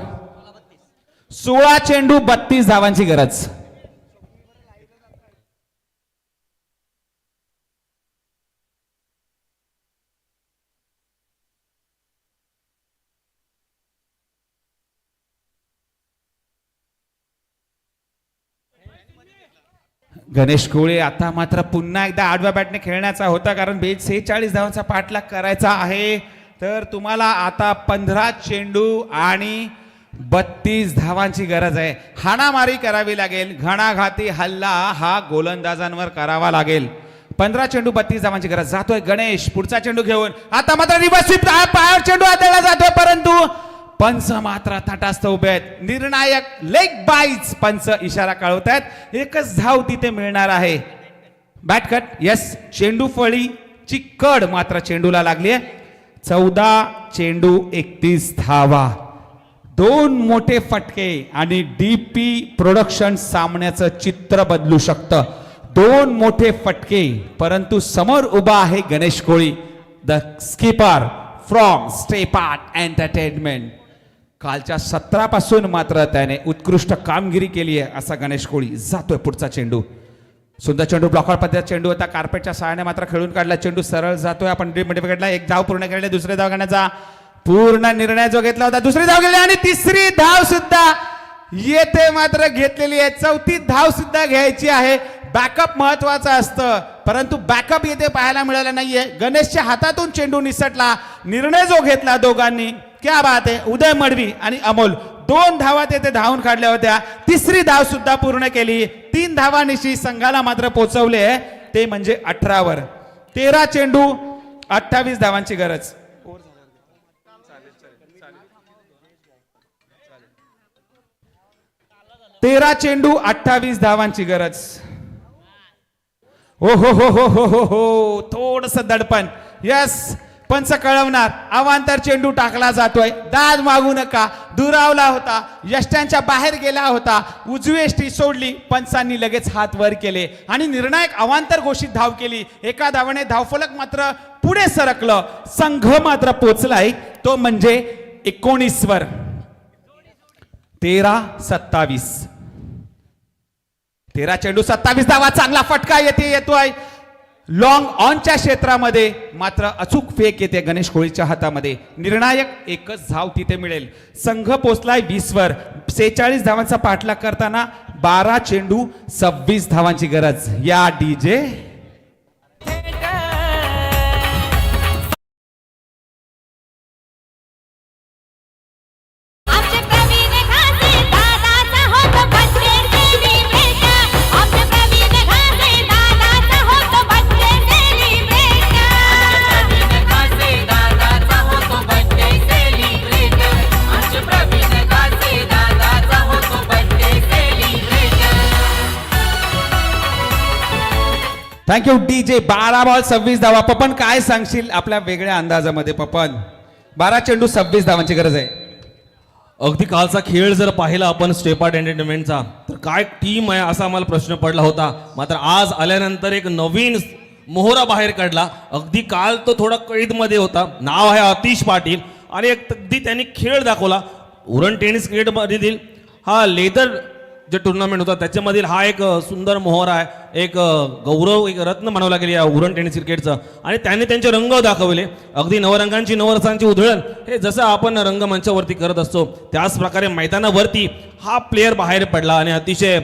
16 चेंडू 32 धावांची गरज. गणेश कोळी आता मात्र पुन्हा एकदा आडव्या बॅटने खेळण्याचा होता, कारण 46 धावांचा पाठलाग करायचा आहे. तर तुम्हाला आता 15 चेंडू आणि 32 धावांची गरज आहे. हाणामारी करावी लागेल, घणाघाती हल्ला हा गोलंदाजांवर करावा लागेल. 15 चेंडू 32 धावांची गरज. जातोय गणेश पुढचा चेंडू घेऊन. आता मात्र रिव्हर्स स्वीप पायावर चेंडू आदळला जातोय, परंतु पंच मात्र तटस्थ उभे आहेत. निर्णायक लेग बाईज पंच इशारा कळवत आहेत. एकच धाव तिथे मिळणार आहे. Bat cut. यस, चेंडू फळीची कड मात्र चेंडूला लागली आहे. 14 चेंडू 31 धावा. 2 मोठे फटके आणि डीपी प्रोडक्शन सामन्याचं चित्र बदलू शकतं. 2 मोठे फटके, परंतु समोर उभा आहे गणेश कोळी, द स्कीपर फ्रॉम स्टेपार्ट एंटरटेनमेंट. कालच्या 17 पासून मात्र त्याने उत्कृष्ट कामगिरी केली आहे असा गणेश कोळी. जातोय पुढचा चेंडू. सुंदर चेंडू, ब्लॉकर पद्धत चेंडू होता. कार्पेटच्या सहाय्याने मात्र खेळून काढला. चेंडू सरळ जातोय. आपण विकेटला एक धाव पूर्ण केली. दुसरी धाव घेण्याचा पूर्ण निर्णय जो घेतला होता, दुसरी धाव गेली आणि तिसरी धाव सुद्धा येथे मात्र घेतलेली आहे. 4थी धाव सुद्धा घ्यायची आहे. बॅकअप महत्वाचं असतं, परंतु बॅकअप येथे पाहायला मिळालं नाहीये. गणेशच्या हातातून चेंडू निसटला. निर्णय जो घेतला दोघांनी, क्या बात आहे. उदय मडवी आणि अमोल 2 धावा तेथे धावून काढल्या होत्या. तिसरी धाव सुद्धा पूर्ण केली. 3 धावांनिशी संघाला मात्र पोहोचवले, ते म्हणजे 18 वर. 13 चेंडू 28 धावांची गरज. 13 चेंडू 28 धावांची गरज. हो हो हो हो हो हो हो, थोडस दडपण. यस, पंच कळवणार. अवांतर चेंडू टाकला जातोय. दाद मागू नका. दुरावला होता, यष्ट्यांच्या बाहेर गेला होता. उजवी यष्टी सोडली. पंचांनी लगेच हात वर केले आणि निर्णायक अवांतर घोषित धाव केली. एका धावाने धावफलक मात्र पुढे सरकलं. संघ मात्र पोचलाय, तो म्हणजे 19 वर. 13-27. 13 चेंडू 27 धावा. चांगला फटका येतोय लॉंग ऑनच्या क्षेत्रामध्ये, मात्र अचूक फेक येते गणेश कोळीच्या हातामध्ये. निर्णायक एकच धाव तिथे मिळेल. संघ पोचलाय 20 वर. 46 धावांचा पाठलाग करताना 12 चेंडू 26 धावांची गरज. या डीजे आमचे प्रवीण घासे दादाचा होतो बड्डे सेलिब्रेट. आमचे प्रवीण घासे दादाचा होतो बड्डे सेलिब्रेट. प्रवीण घासे दादाचा होतो बर्थडे सेलिब्रेट. आमचे प्रवीण घासे दादाचा होतो birthday celebrate. Thank you DJ. 12 ball 26 धावा. पपन काय सांगशील आपल्या वेगळ्या अंदाजामध्ये? पपन 12 चेंडू 26 धावांची गरज आहे. अगदी कालचा खेळ जर पाहिला आपण स्टेपार्ट एंटरटेनमेंटचा, तर काय टीम आहे असा आम्हाला प्रश्न पडला होता. मात्र आज आल्यानंतर एक नवीन मोहरा बाहेर काढला. अगदी काल तो थोडा कैदमध्ये होता. नाव आहे आतिश पाटील आणि एक अगदी त्यांनी खेळ दाखवला. उरण टेनिस क्रिकेटमधील हा लेदर जे टुर्नामेंट होता त्याच्यामधील हा एक सुंदर मोहरा आहे. एक गौरव, एक रत्न म्हणावं लागेल या उरण टेनिस क्रिकेटचं. आणि त्यांनी त्यांचे रंग दाखवले. अगदी नवरंगांची नवरसांची उधळण हे जसं आपण रंगमंचावरती करत असतो त्याच प्रकारे मैदानावरती हा प्लेयर बाहेर पडला आणि अतिशय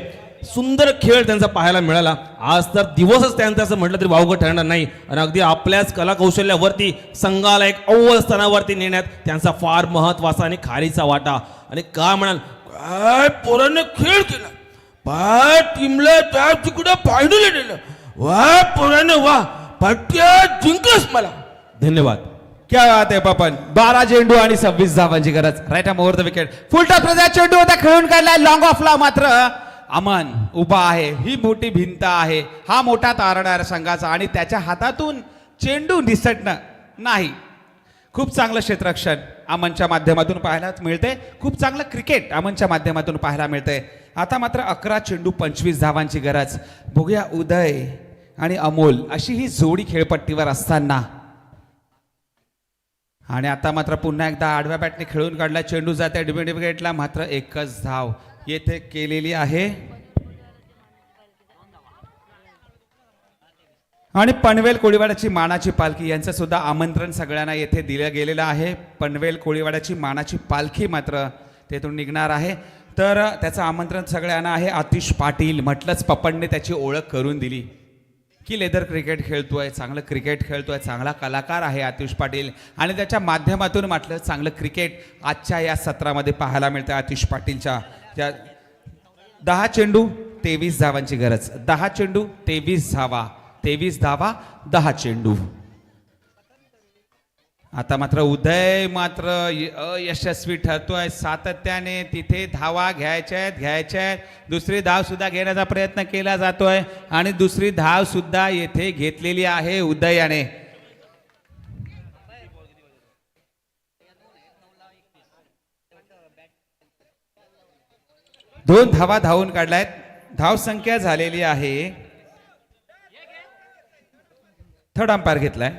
सुंदर खेळ त्यांचा पाहायला मिळाला. आज तर दिवसच त्यांचं असं म्हटलं तरी वावगं ठरणार नाही. आणि अगदी आपल्याच कलाकौशल्यावरती संघाला एक अव्वल स्थानावरती नेण्यात त्यांचा फार महत्वाचा आणि खारीचा वाटा. आणि काय म्हणाल, काय पोरांनी खेळ केला, पाय टीमला त्या तिकडे फायनल दिलं. वा पोराने वा, पट्ट्या जिंकलंस मला. धन्यवाद. क्या बात आहे पपन. 12 चेंडू आणि 26 धावांची गरज. Right arm over the wicket. Full toss प्रदेश चेंडू होता, खेळून काढलाय. लॉंग ऑफला मात्र अमन उभा आहे. ही मोठी भिंत आहे. हा मोठा तारणा संघाचा आणि त्याच्या हातातून चेंडू निसटणं नाही. खूप चांगलं क्षेत्ररक्षण अमनच्या माध्यमातून पाहायला मिळते. खूप चांगलं क्रिकेट अमनच्या माध्यमातून पाहायला मिळते. आता मात्र 11 चेंडू 25 धावांची गरज. बघूया उदय आणि अमोल अशी ही जोडी खेळपट्टीवर असताना. आणि आता मात्र पुन्हा एकदा आडव्या बॅटने खेळून काढला. चेंडू जाते डिमिड विकेटला. मात्र एकच धाव येथे केलेली आहे. आणि पनवेल कोळीवाड्याची मानाची पालखी यांचं सुद्धा आमंत्रण सगळ्यांना येथे दिलं गेलेलं आहे. पनवेल कोळीवाड्याची मानाची पालखी मात्र तेथून निघणार आहे. तर त्याचं आमंत्रण सगळ्यांना आहे. आतिश पाटील म्हटलंच पप्पनने त्याची ओळख करून दिली की लेदर क्रिकेट खेळतोय, चांगलं क्रिकेट खेळतोय, चांगला कलाकार आहे आतिश पाटील आणि त्याच्या माध्यमातून म्हटलं चांगलं क्रिकेट आजच्या या सत्रामध्ये पाहायला मिळतं. आतिश पाटीलच्या त्या 10 चेंडू 23 धावांची गरज, 10 चेंडू 23 धावा, 23 धावा 10 चेंडू. आता मात्र उदय मात्र अयशस्वी ठरतोय. सातत्याने तिथे धावा घ्यायच्यात. दुसरी धाव सुद्धा घेण्याचा प्रयत्न केला जातोय आणि दुसरी धाव सुद्धा येथे घेतलेली आहे उदयाने. दोन धावा धावून काढल्यात. धाव संख्या झालेली आहे. थर्ड अंपायर घेतलाय,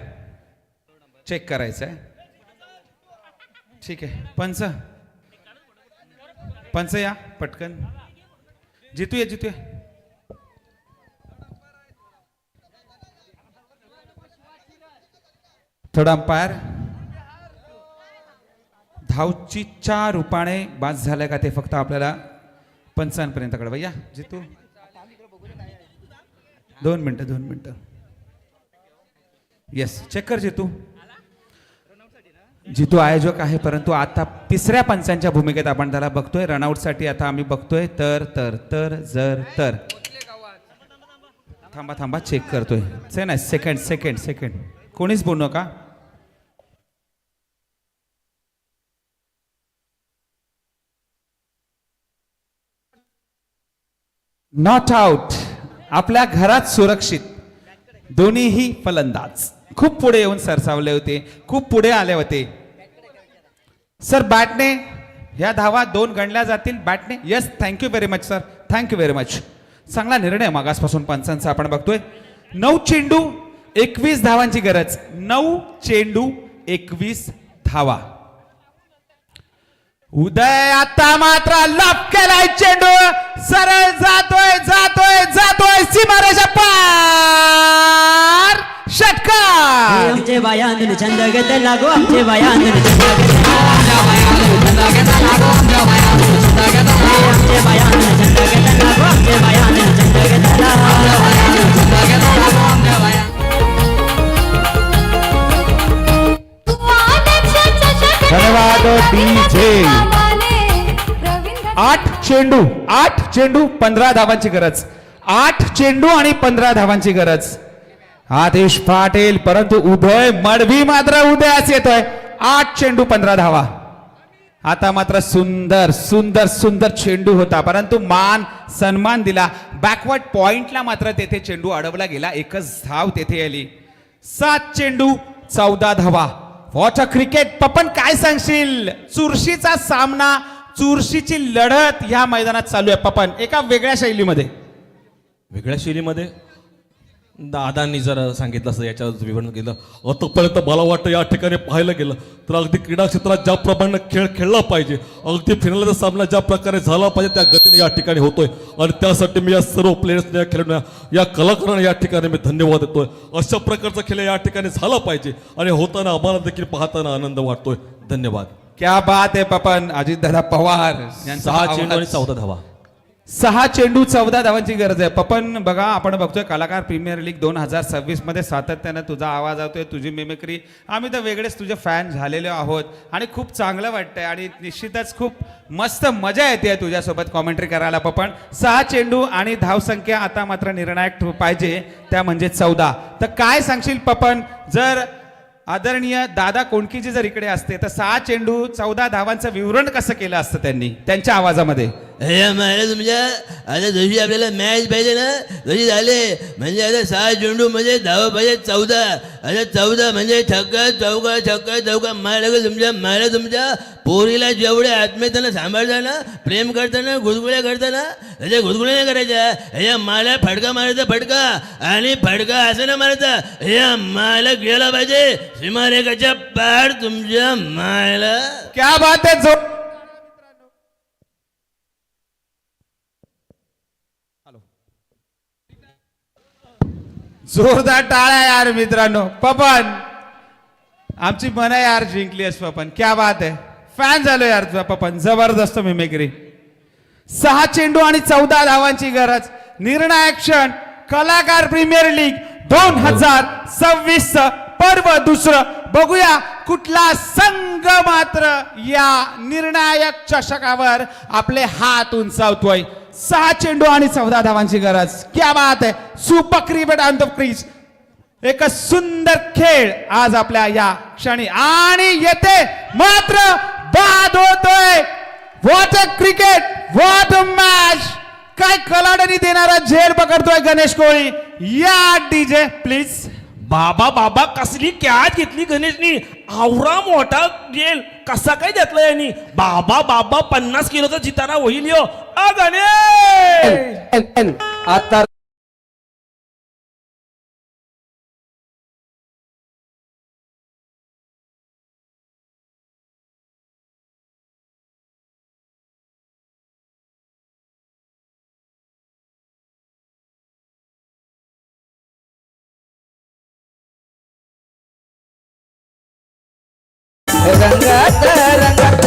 चेक करायचं आहे. ठीक आहे, पंच या पटकन. जितूया थर्ड अंपायर. धावची 4 रूपाने बाद झाल्या का ते फक्त आपल्याला पंचांपर्यंत कळवा. या जितू 2 मिनिटं. येस, चेक कर जितू आयोजक आहे, परंतु आता तिसऱ्या पंचांच्या भूमिकेत आपण त्याला बघतोय. रनआउटसाठी आता आम्ही बघतोय. तर थांबा चेक करतोय. नाही, सेकंड कोणीच बोलू नका. Not out. आपल्या घरात सुरक्षित. दोन्हीही फलंदाज खूप पुढे येऊन सरसावले होते, खूप पुढे आले होते. सर बॅटने ह्या धावा 2 गणल्या जातील बॅटने. Yes, thank you very much sir, thank you very much. चांगला निर्णय मागासपासून पंचांचा आपण बघतोय. 9 चेंडू 21 धावांची गरज. 9 चेंडू 21 धावा. उदय आता मात्र लप केलाय चेंडू. सरळ जातोय सीमारेषा पार. षटकार. आमचे बायांनी छंद घेत लागो, आमचे बायांनी छंद घेत लागो, आमचे बायांनी छंद घेत लागो, आमचे बायांनी छंद घेत धन्यवाद डीजे. 8 चेंडू 15 धावांची गरज. 8 चेंडू आणि 15 धावांची गरज. आतिश पाटील, परंतु उदय मडवी मात्र उदयास येतोय. 8 चेंडू 15 धावा. आता मात्र सुंदर चेंडू होता, परंतु मान सन्मान दिला. बॅकवर्ड पॉइंटला मात्र तेथे चेंडू अडवला गेला. एकच धाव तेथे आली. 7 चेंडू 14 धावा. What a cricket. पप्पन काय सांगशील? चुरशीचा सामना, चुरशीची लढत ह्या मैदानात चालू आहे पप्पन, एका वेगळ्या शैलीमध्ये. दादांनी जर सांगितलं असं याच्यावर विवरण केलं. आतापर्यंत मला वाटतं या ठिकाणी पाहायला गेलं तर अगदी क्रीडा क्षेत्रात ज्या प्रमाणे खेळ खेळला पाहिजे, अगदी फिनालचा सामना ज्या प्रकारे झाला पाहिजे त्या गतीने या ठिकाणी होतोय. आणि त्यासाठी मी या सर्व प्लेयर्सने, या खेळण्या, या कलाकारांना या ठिकाणी मी धन्यवाद देतोय. अशा प्रकारचा खेळ या ठिकाणी झाला पाहिजे आणि होताना आम्हाला देखील पाहताना आनंद वाटतोय. धन्यवाद. क्या बात आहे पपन. अजितदादा पवार यांचा 6 चेंडू आणि 14 धावा. 6 चेंडू 14 धावांची गरज आहे. पपन बघा, आपण बघतोय कलाकार प्रीमियर लीग 2026 मध्ये सातत्यानं तुझा आवाज आवतोय, तुझी मिमिक्री. आम्ही तर वेगळेच तुझे फॅन झालेले आहोत आणि खूप चांगलं वाटतंय आणि निश्चितच खूप मस्त मजा येते तुझ्यासोबत कॉमेंट्री करायला पपन. 6 चेंडू आणि धावसंख्या आता मात्र निर्णायक पाहिजे, त्या म्हणजे 14. तर काय सांगशील पपन, जर आदरणीय दादा कोणकीजी जर इकडे असते तर 6 चेंडू 14 धावांचं विवरण कसं केलं असतं त्यांनी त्यांच्या आवाजामध्ये? मला तुमच्या आता जशी आपल्याला मॅच पाहिजे ना तशी झाले. म्हणजे आता 6 चेंडू म्हणजे धावा पाहिजे 14. आता 14 म्हणजे छक्का चौका मला तुमच्या पोरीला जेवढे आत्मीयतेनं सांभाळताना, प्रेम करताना, गुदगुल्या करताना त्याच्या गुदगुल्या नाही करायच्या. ह्या माला फडका मारायचा, फडका आणि फडका असं ना मारायचा. ह्या माला गेला पाहिजे सीमारेखाच्या पार तुमच्या मायला. क्या बात आहे. जोरदार टाळ्या यार मित्रांनो. पपन, आमची मन यार जिंकली आहेस पपन. क्या बात आहे. फॅन झालो यार तुझा पपन. जबरदस्त मिमिक्री. 6 चेंडू आणि 14 धावांची गरज. निर्णायक क्षण कलाकार प्रीमियर लीग 2026 पर्व दुसरं. बघूया कुठला संघ मात्र या निर्णायक चषकावर आपले हात उंचावतोय. 6 चेंडू आणि 14 धावांची गरज. क्या बात आहे. Super cricket on the crease. एक सुंदर खेळ आज आपल्या या क्षणी आणि येथे मात्र बाद होतोय. What a cricket, what a match. काय कलाडणी देणारा झेल पकडतोय गणेश कोळी. या डीजे प्लीज. बाबा बाबा कसली कॅच घेतली गणेशनी. आवरा मोठा गेल कसा काय घेतला यांनी. बाबा बाबा 50 किलोचा जिताना होईल यो. गणेश आता रंगात रंगात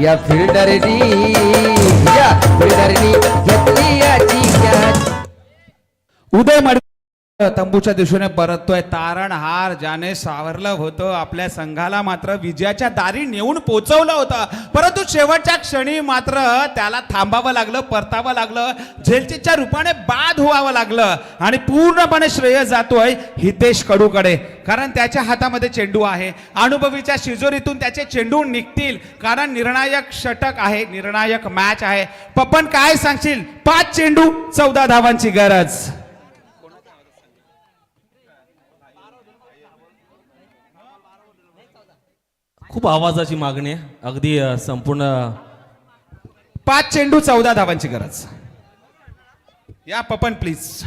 या फिल्डरनी घेतली याची कॅच. उदय मड तंबूच्या दिशेने परततोय. तारणहार ज्याने सावरलं होतं आपल्या संघाला मात्र विजयाच्या दारी नेऊन पोहोचवलं होतं, परंतु शेवटच्या क्षणी मात्र त्याला थांबावं लागलं, परतावं लागलं, झेलचीच्या रूपाने बाद व्हावं लागलं आणि पूर्णपणे श्रेय जातोय हितेश कडूकडे. कारण त्याच्या हातामध्ये चेंडू आहे. अनुभवीच्या शिजोरीतून त्याचे चेंडू निघतील कारण निर्णायक षटक आहे, निर्णायक मॅच आहे. पप्पन काय सांगशील. 5 चेंडू 14 धावांची गरज. खूप आवाजाची मागणी आहे. अगदी संपूर्ण 5 चेंडू 14 धावांची गरज. या पपन प्लीज.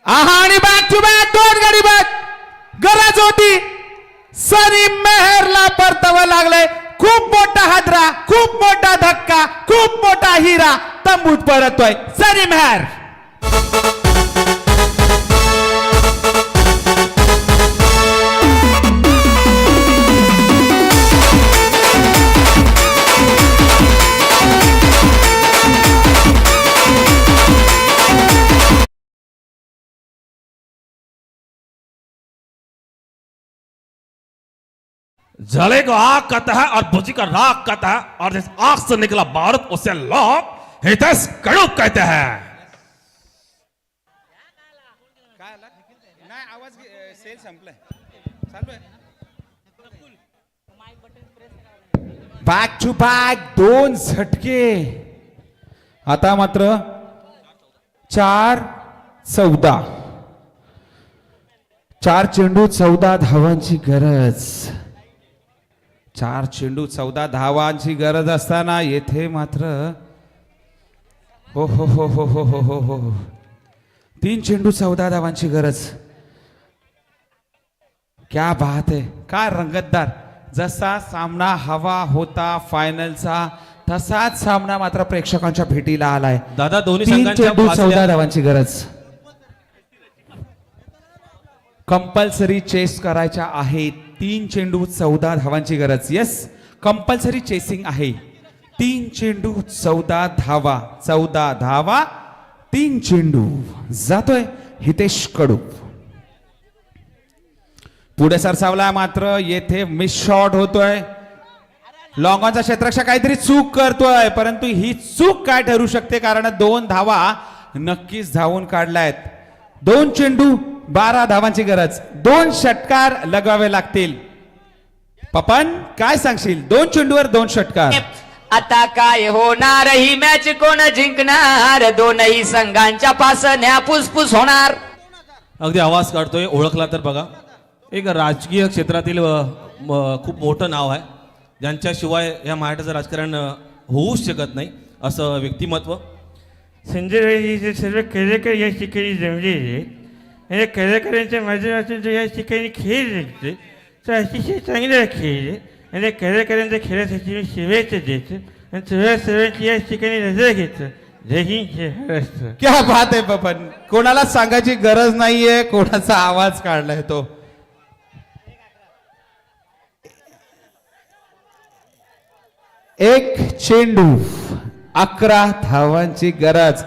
आहा आणि बॅक टू बॅक 2 गडी बाद. गरज होती. सलीम मेहरला परतावं लागलंय. खूप मोठा हादरा, खूप मोठा धक्का, खूप मोठा हिरा तंबूत परततोय सलीम मेहर. जलेगा आग कहता है और बुझी का राग कहता है और जिस आग से निकला बारूद उसे लोग हितेश कडू कहते हैं. बॅक टू बॅक 2 झटके. आता मात्र 4-14. 4 चेंडू 14 धावांची गरज. 4 चेंडू 14 धावांची गरज असताना येथे मात्र हो हो हो हो हो हो हो हो 3 चेंडू 14 धावांची गरज. क्या बात है. काय रंगतदार. जसा सामना हवा होता फायनलचा तसाच सामना मात्र प्रेक्षकांच्या भेटीला आलाय. दादा दोन्ही 3 संघांच्या चेंडू 14 फासल्या- धावांची गरज. कंपल्सरी चेस करायच्या आहेत. 3 चेंडू 14 धावांची गरज. येस कंपल्सरी चेसिंग आहे. 3 चेंडू 14 धावा. 14 धावा 3 चेंडू. जातोय हितेश कडू. पुढे सरसावला मात्र येथे मिस शॉट होतोय. लॉंग ऑनचा क्षेत्ररक्षक काहीतरी चूक करतोय, परंतु ही चूक काय ठरू शकते कारण 2 धावा नक्कीच धावून काढल्यात. 2 चेंडू 12 धावांची गरज. 2 षटकार लगावे लागतील. पपन काय सांगशील. 2 चेंडूवर 2 षटकार. आता काय होणार ही मॅच कोण जिंकणार. दोनही संघांच्या पासण्या पुसपुस होणार. अगदी आवाज काढतोय. ओळखला तर बघा. एक राजकीय क्षेत्रातील खूप मोठं नाव आहे, ज्यांच्याशिवाय या मराठीचं राजकारण होऊच शकत नाही असं व्यक्तिमत्व. संजय ही जे सर्व कलाकार या ठिकाणी जमलेले आहेत या कलाकारांच्या माध्यमातून जो या ठिकाणी खेळ रंगतो तो अतिशय चांगला खेळ आहे. आणि या कलाकारांच्या खेळासाठी मी शुभेच्छा देतो आणि तुम्हाला सर्वांची या ठिकाणी रजा घेतो. जय हिंद जय महाराष्ट्र. क्या बात आहे पपन. कोणाला सांगायची गरज नाहीये कोणाचा आवाज काढलाय तो. एक चेंडू 11 धावांची गरज.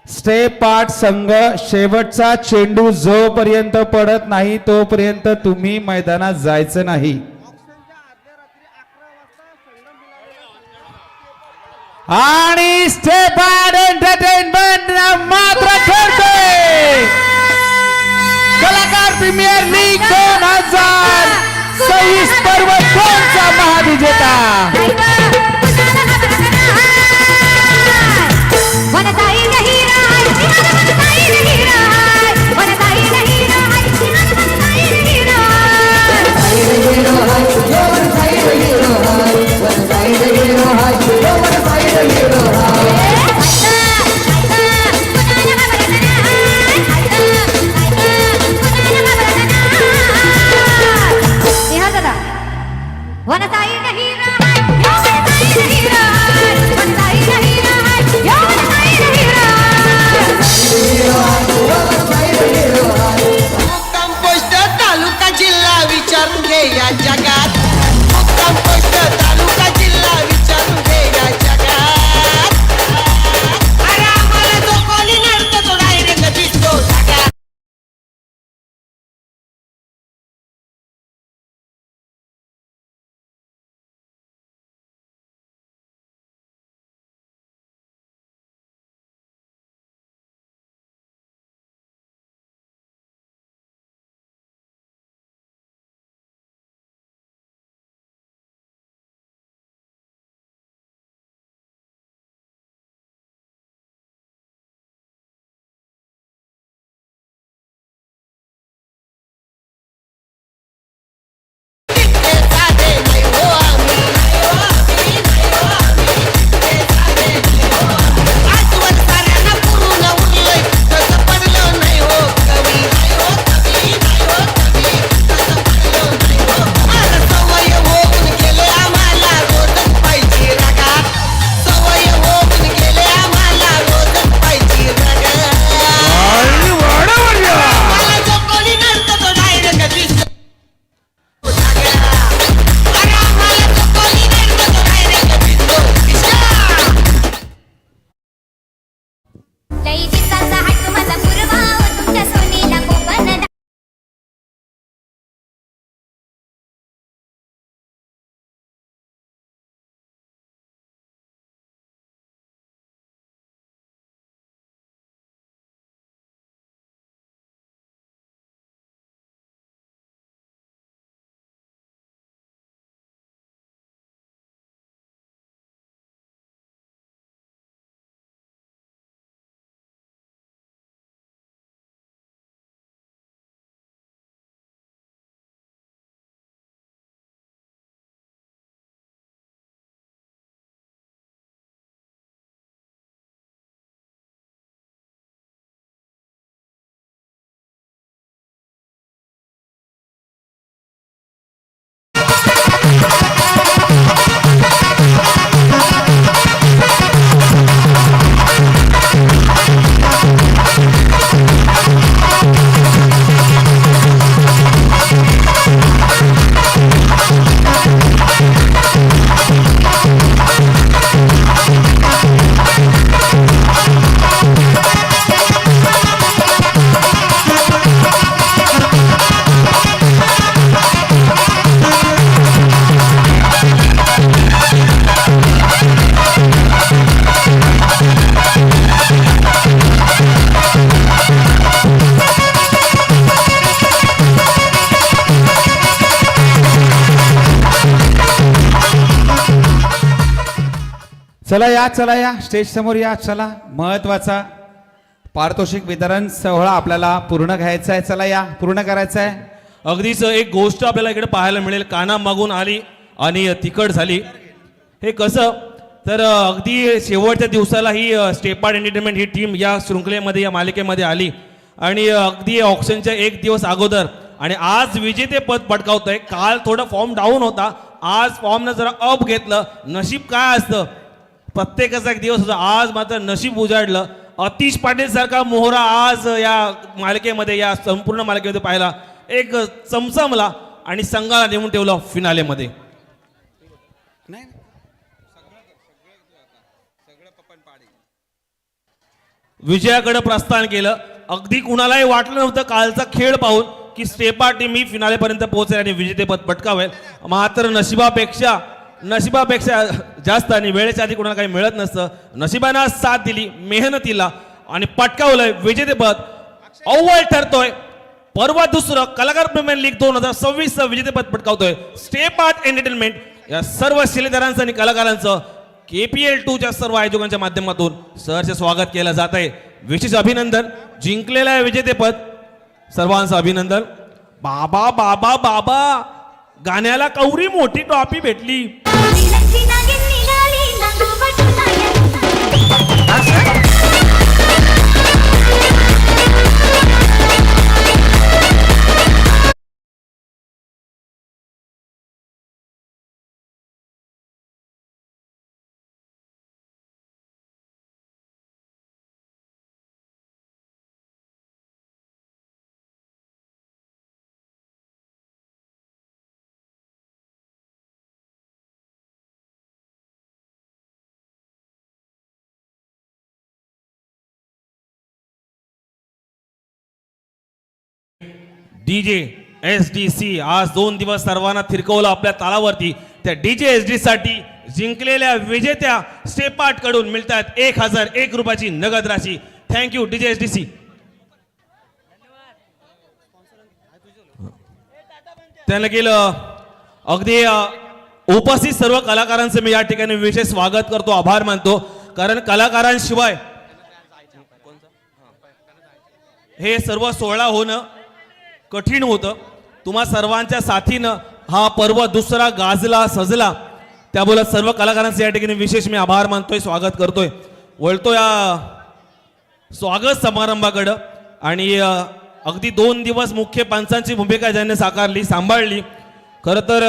स्टेप 8 संघ शेवटचा चेंडू जोपर्यंत पडत नाही तोपर्यंत तुम्ही मैदानात जायचं नाही. आणि स्टेप 8 एंटरटेनमेंट मात्र खेळते कलाकार प्रीमियर लीग 2026 पर्व 2 चा महाविजेता. वनताई नहीं राय वनताई नहीं राय वनताई नहीं राय वनताई नहीं वनताई नहीं राय वनताई नहीं राय वनताई नहीं राय वनताई नहीं राय. मुक्काम पोस्ट तालुका जिल्हा विचारून घे या जगात. मुक्काम पोस्ट तालुका जिल्हा विचारून घे या जगात. अरे आम्हाला जो कोणी नडतो तो डायरेक्ट दिसतो जगात. लई दिसाचा हट्ट माझा पुरवा तुमच्या सोनीला कोकण. चला या स्टेज समोर या. चला महत्वाचा पारितोषिक वितरण सोहळा आपल्याला पूर्ण घ्यायचा आहे. चला या पूर्ण करायचा आहे. अगदीच एक गोष्ट आपल्याला इकडे पाहायला मिळेल. काना मागून आली आणि तिखट झाली. हे कसं तर अगदी शेवटच्या दिवसाला ही स्टेप 8 एंटरटेनमेंट ही टीम या शृंखलेमध्ये या मालिकेमध्ये आली आणि अगदी ऑक्शनच्या एक दिवस अगोदर आणि आज विजेतेपद पटकावतोय. काल थोडं फॉर्म डाऊन होता, आज फॉर्मनं जरा अप घेतलं. नशीब काय असतं, प्रत्येकाचा एक दिवस होता. आज मात्र नशीब उजाडलं. अतिश पाटील सारखा मोहरा आज या मालिकेमध्ये या संपूर्ण मालिकेमध्ये पाहिला. एक चमचमला आणि संघाला नेऊन ठेवलं फिनालेमध्ये. विजयाकडे प्रस्थान केलं. अगदी कुणालाही वाटलं नव्हतं कालचा खेळ पाहून की स्टेपा टीम ही फिनालेपर्यंत पोहोचेल आणि विजेतेपद पटकावेल. मात्र नशिबापेक्षा जास्त आणि वेळेच्या आधी कुणाला काही मिळत नसतं. नशिबानं साथ दिली मेहनतीला आणि पटकावलंय विजेतेपद. अव्वल ठरतोय परवा दुसरं कलाकार प्रीमियर लीग 2026 विजेतेपद पटकावतोय स्टेप आर्ट एंटरटेनमेंट. या सर्व शिलेदारांचं आणि कलाकारांचं KPL 2च्या सर्व आयोजकांच्या माध्यमातून सहर्ष स्वागत केलं जात आहे. विशेष अभिनंदन. जिंकलेलं आहे विजेतेपद. सर्वांचं अभिनंदन. बाबा बाबा बाबा गाण्याला कवरी मोठी ट्रॉफी भेटली. विनंती नागिन निघाली नागोबा DJ SDC आज 2 दिवस सर्वांना थिरकवलं आपल्या तालावरती. त्या DJ SD साठी जिंकलेल्या विजेत्या स्टेपार्ट कडून मिळतात 1001 रुपयाची नगद राशी. Thank you DJ SDC. त्यानं केलं. अगदी उपस्थित सर्व कलाकारांचं मी या ठिकाणी विशेष स्वागत करतो, आभार मानतो. कारण कलाकारांशिवाय हे सर्व सोहळा होणं कठीण होतं. तुम्हा सर्वांच्या साथीनं हा पर्व दुसरा गाजला सजला. त्यामुळे सर्व कलाकारांचे या ठिकाणी विशेष मी आभार मानतोय, स्वागत करतोय. वळतो या स्वागत समारंभाकडं. आणि अगदी 2 दिवस मुख्य पंचांची भूमिका ज्यांनी साकारली सांभाळली. खरं तर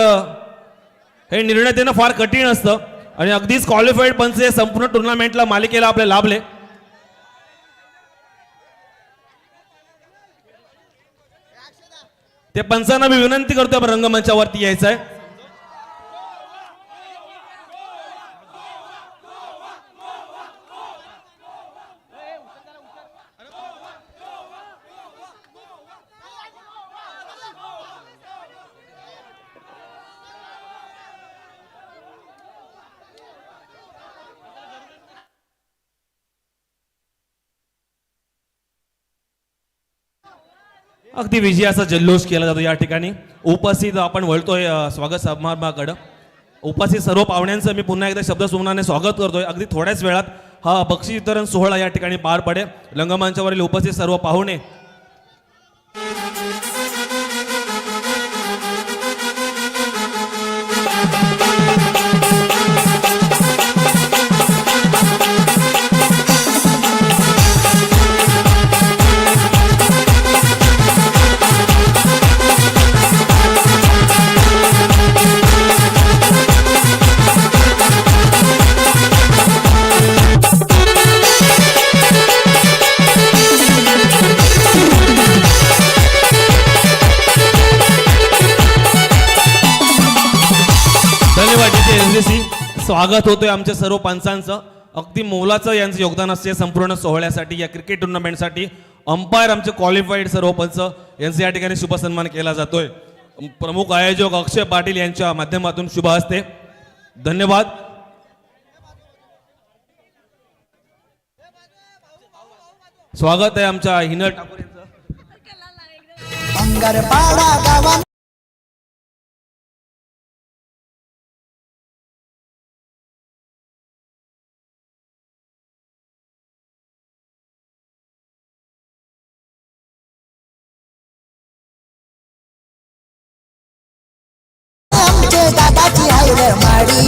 हे निर्णय देणं फार कठीण असतं आणि अगदीच क्वालिफाईड पंच हे संपूर्ण टुर्नामेंटला मालिकेला आपले लाभले. ते पंचांना मी विनंती करतो आपण रंगमंचावरती यायचं आहे. अगदी विजयाचा जल्लोष केला जातो या ठिकाणी. उपस्थित आपण वळतोय स्वागत समारंभाकडं. उपस्थित सर्व पाहुण्यांचं मी पुन्हा एकदा शब्दसुमनाने स्वागत करतोय. अगदी थोड्याच वेळात हा बक्षीस वितरण सोहळा या ठिकाणी पार पडेल. रंगमंचावरील उपस्थित सर्व पाहुणे स्वागत होतोय आमच्या सर्व पंचांचं. अगदी मोलाचं यांचं योगदान असते संपूर्ण सोहळ्यासाठी, या क्रिकेट टुर्नामेंटसाठी. अंपायर आमचे क्वालिफाईड सर्व पंच यांचा या ठिकाणी शुभ सन्मान केला जातोय. प्रमुख आयोजक अक्षय पाटील यांच्या माध्यमातून शुभ हस्ते. धन्यवाद. स्वागत आहे आमच्या हिनल ठाकूर यांचं. दादाची आहे माडी